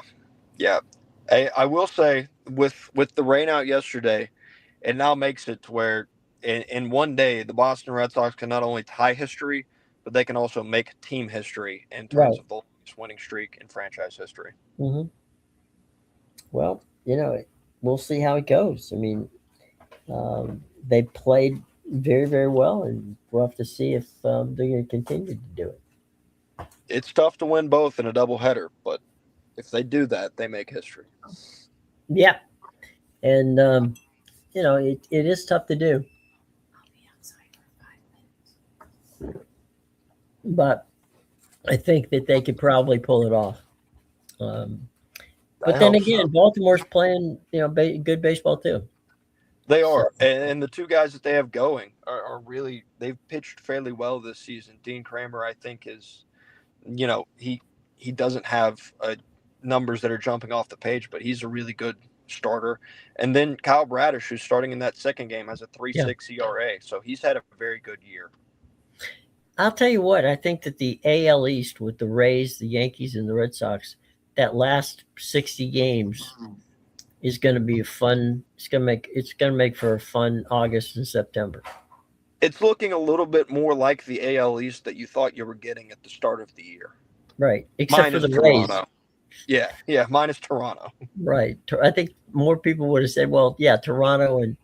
Speaker 2: Yeah. I will say, with the rain out yesterday, it now makes it to where in one day the Boston Red Sox can not only tie history, but they can also make team history in terms
Speaker 1: Right.
Speaker 2: of the longest winning streak in franchise history.
Speaker 1: Hmm. Well, we'll see how it goes. I mean, they played very, very well, and we'll have to see if they're going to continue to do it.
Speaker 2: It's tough to win both in a doubleheader, but if they do that, they make history.
Speaker 1: Yeah, and it is tough to do. but I think that they could probably pull it off. Um,
Speaker 2: I
Speaker 1: but then
Speaker 2: hope so.
Speaker 1: again, Baltimore's playing, good baseball too.
Speaker 2: They
Speaker 1: So
Speaker 2: are, and the two guys that they have going are really they've pitched fairly well this season. Dean Kramer, I think, is he doesn't have numbers that are jumping off the page, but he's a really good starter. And then Kyle Bradish, who's starting in that second game, has a
Speaker 1: yeah,
Speaker 2: 3.6 ERA, so he's had a very good year.
Speaker 1: I'll tell you what. I think that the AL East with the Rays, the Yankees, and the Red Sox, that last 60 games is going to be fun. It's going to make for a fun August and September.
Speaker 2: It's looking a little bit more like the AL East that you thought you were getting at the start of the year,
Speaker 1: Right, except for
Speaker 2: minus
Speaker 1: the Rays.
Speaker 2: Toronto. Yeah, minus Toronto.
Speaker 1: Right. I think more people would have said, "Well, yeah, Toronto and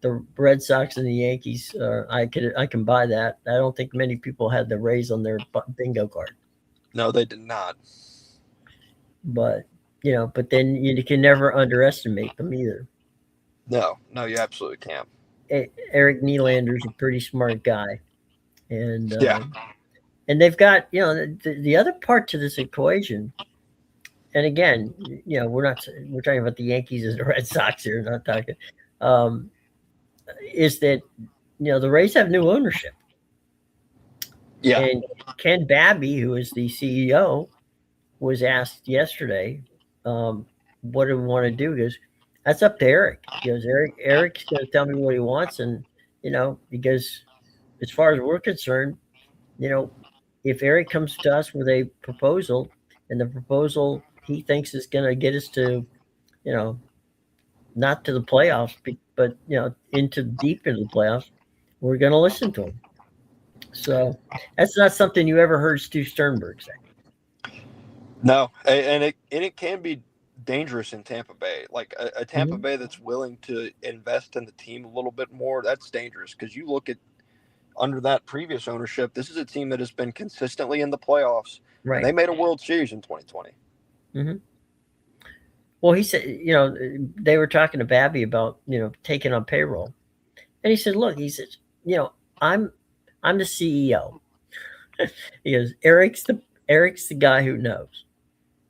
Speaker 1: the Red Sox and the Yankees. I can buy that." I don't think many people had the Rays on their bingo card,
Speaker 2: No, they did not.
Speaker 1: but but then you can never underestimate them either.
Speaker 2: No, you absolutely can't.
Speaker 1: Eric Nylander's a pretty smart guy, and
Speaker 2: Yeah,
Speaker 1: and they've got the other part to this equation. And again, we're talking about the Yankees and the Red Sox here, not talking. Um, is that the Rays have new ownership,
Speaker 2: yeah.
Speaker 1: and Ken Babby, who is the CEO, was asked yesterday, "What do we want to do?" He goes, "That's up to Eric." He goes, "Eric's going to tell me what he wants," and because as far as we're concerned, if Eric comes to us with a proposal, and the proposal he thinks is going to get us to, you know, not to the playoffs, but into deep into the playoffs, we're going to listen to him. So that's not something you ever heard Stu Sternberg say.
Speaker 2: No, and it can be dangerous in Tampa Bay. Like a Tampa
Speaker 1: Mm-hmm.
Speaker 2: Bay that's willing to invest in the team a little bit more, that's dangerous because you look at under that previous ownership, this is a team that has been consistently in the playoffs, and
Speaker 1: Right.
Speaker 2: they made a World Series in 2020.
Speaker 1: Mm-hmm. Well, he said, they were talking to Babby about, taking on payroll, and he said, "Look," he says, I'm the CEO." He goes, Eric's the guy who knows.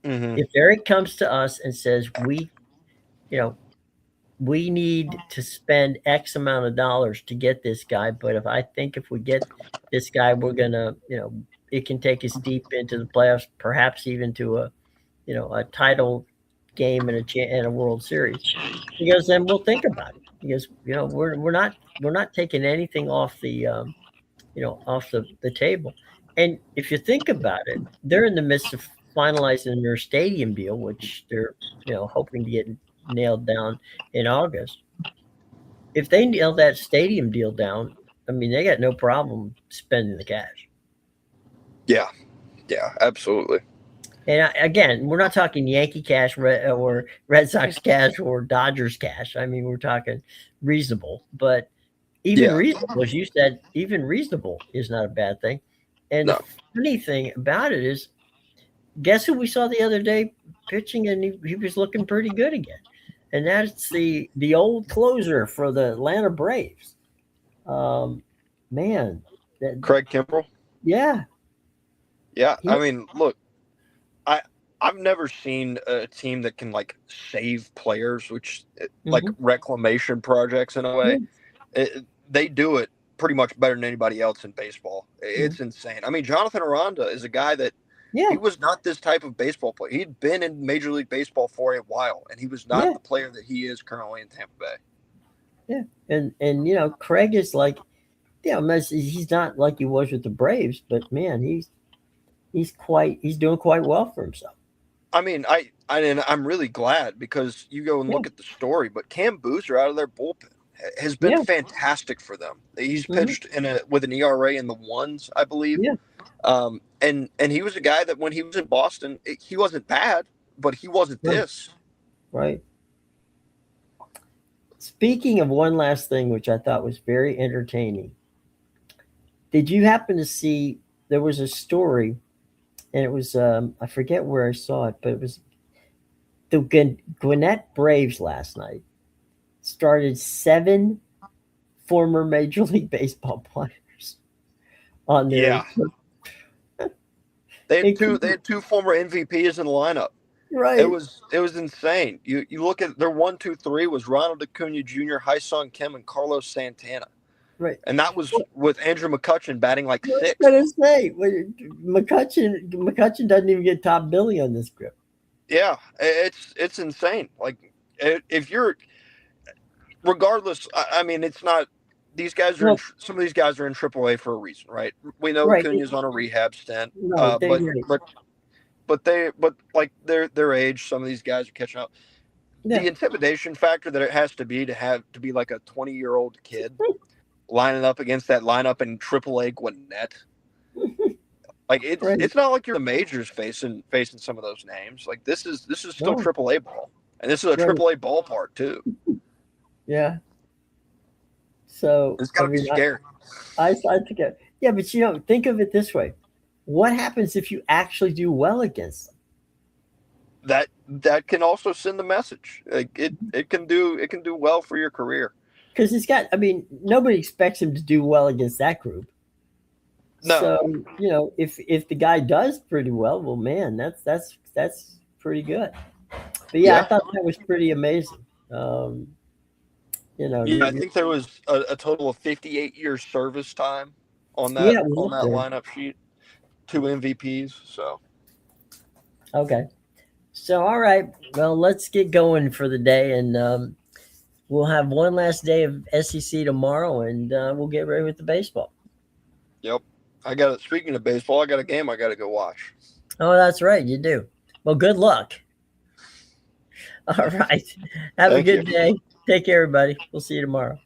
Speaker 2: Mm-hmm.
Speaker 1: If Eric comes to us and says you know, we need to spend X amount of dollars to get this guy, but if we get this guy, we're gonna, it can take us deep into the playoffs, perhaps even to a title game and a World Series. He goes, then we'll think about it. He goes, we're not taking anything off off the table. And if you think about it, they're in the midst of finalizing their stadium deal, which they're hoping to get nailed down in August. If they nail that stadium deal down, I mean, they got no problem spending the cash.
Speaker 2: Yeah, absolutely.
Speaker 1: And again, we're not talking Yankee cash or Red Sox cash or Dodgers cash. I mean, we're talking reasonable, but even
Speaker 2: Yeah,
Speaker 1: reasonable, as you said, even reasonable is not a bad thing. And the
Speaker 2: no,
Speaker 1: funny thing about it is, guess who we saw the other day pitching, and he was looking pretty good again. And that's the old closer for the Atlanta Braves. Um, man,
Speaker 2: Craig Kimbrell.
Speaker 1: yeah,
Speaker 2: Yeah,
Speaker 1: he,
Speaker 2: I mean, look, I I've never seen a team that can like save players, which like
Speaker 1: mhm,
Speaker 2: reclamation projects in a way.
Speaker 1: yeah,
Speaker 2: They do it pretty much better than anybody else in baseball.
Speaker 1: mhm,
Speaker 2: It's insane. I mean, Jonathan Aranda is a guy that he
Speaker 1: yeah,
Speaker 2: was not this type of baseball player. He'd been in Major League Baseball for a while, and he was not
Speaker 1: yeah,
Speaker 2: the player that he is currently in Tampa Bay.
Speaker 1: yeah. And Craig is like, he's not like he was with the Braves, but man, he's doing quite well for himself.
Speaker 2: I mean, and I'm really glad because you go and
Speaker 1: Yeah,
Speaker 2: look at the story, but Cam Boozer out of their bullpen has been
Speaker 1: yeah,
Speaker 2: fantastic for them. He's
Speaker 1: mhm,
Speaker 2: pitched with an ERA in the ones, I believe.
Speaker 1: yeah,
Speaker 2: And he was a guy that when he was in Boston, he wasn't bad, but he wasn't
Speaker 1: right,
Speaker 2: this.
Speaker 1: right. Speaking of one last thing, which I thought was very entertaining, did you happen to see there was a story, and it was I forget where I saw it, but it was the Gwinnett Braves last night started 7 former Major League Baseball players on their
Speaker 2: Yeah. They had two former MVPs in the lineup.
Speaker 1: Right.
Speaker 2: It was insane. You look at their 1, 2, 3 was Ronald Acuna Jr., Hai-Sung Kim, and Carlos Santana.
Speaker 1: Right.
Speaker 2: And that was with Andrew McCutchen batting like sixth.
Speaker 1: I was gonna say McCutchen doesn't even get top billing on this script.
Speaker 2: Yeah, it's insane. Like if you're, regardless, I mean, it's not. These guys are some of these guys are in AAA for a reason, right? We know Acuna's on a rehab stint, but like their age, some of these guys are catching up. Yeah. The intimidation factor that it has to be like a 20-year-old kid lining up against that lineup in AAA Gwinnett. Like it's not like you're the majors facing some of those names. Like this is still AAA ball, and this is a AAA ballpark too.
Speaker 1: Yeah. So
Speaker 2: it's gotta be scary.
Speaker 1: I think yeah, but think of it this way: what happens if you actually do well against them?
Speaker 2: That can also send the message. Like it can do well for your career.
Speaker 1: Because nobody expects him to do well against that group.
Speaker 2: No.
Speaker 1: So, if the guy does pretty well, man, that's pretty good. But yeah, I thought that was pretty amazing.
Speaker 2: I think there was a total of 58 years service time on that lineup sheet, 2 MVPs. So
Speaker 1: okay, so all right, well, let's get going for the day, and we'll have one last day of SEC tomorrow, and we'll get ready with the baseball.
Speaker 2: Yep. Speaking of baseball, I got a game I got to go watch.
Speaker 1: Oh, that's right. You do. Well, good luck. All right. Have a good day. Take care, everybody. We'll see you tomorrow.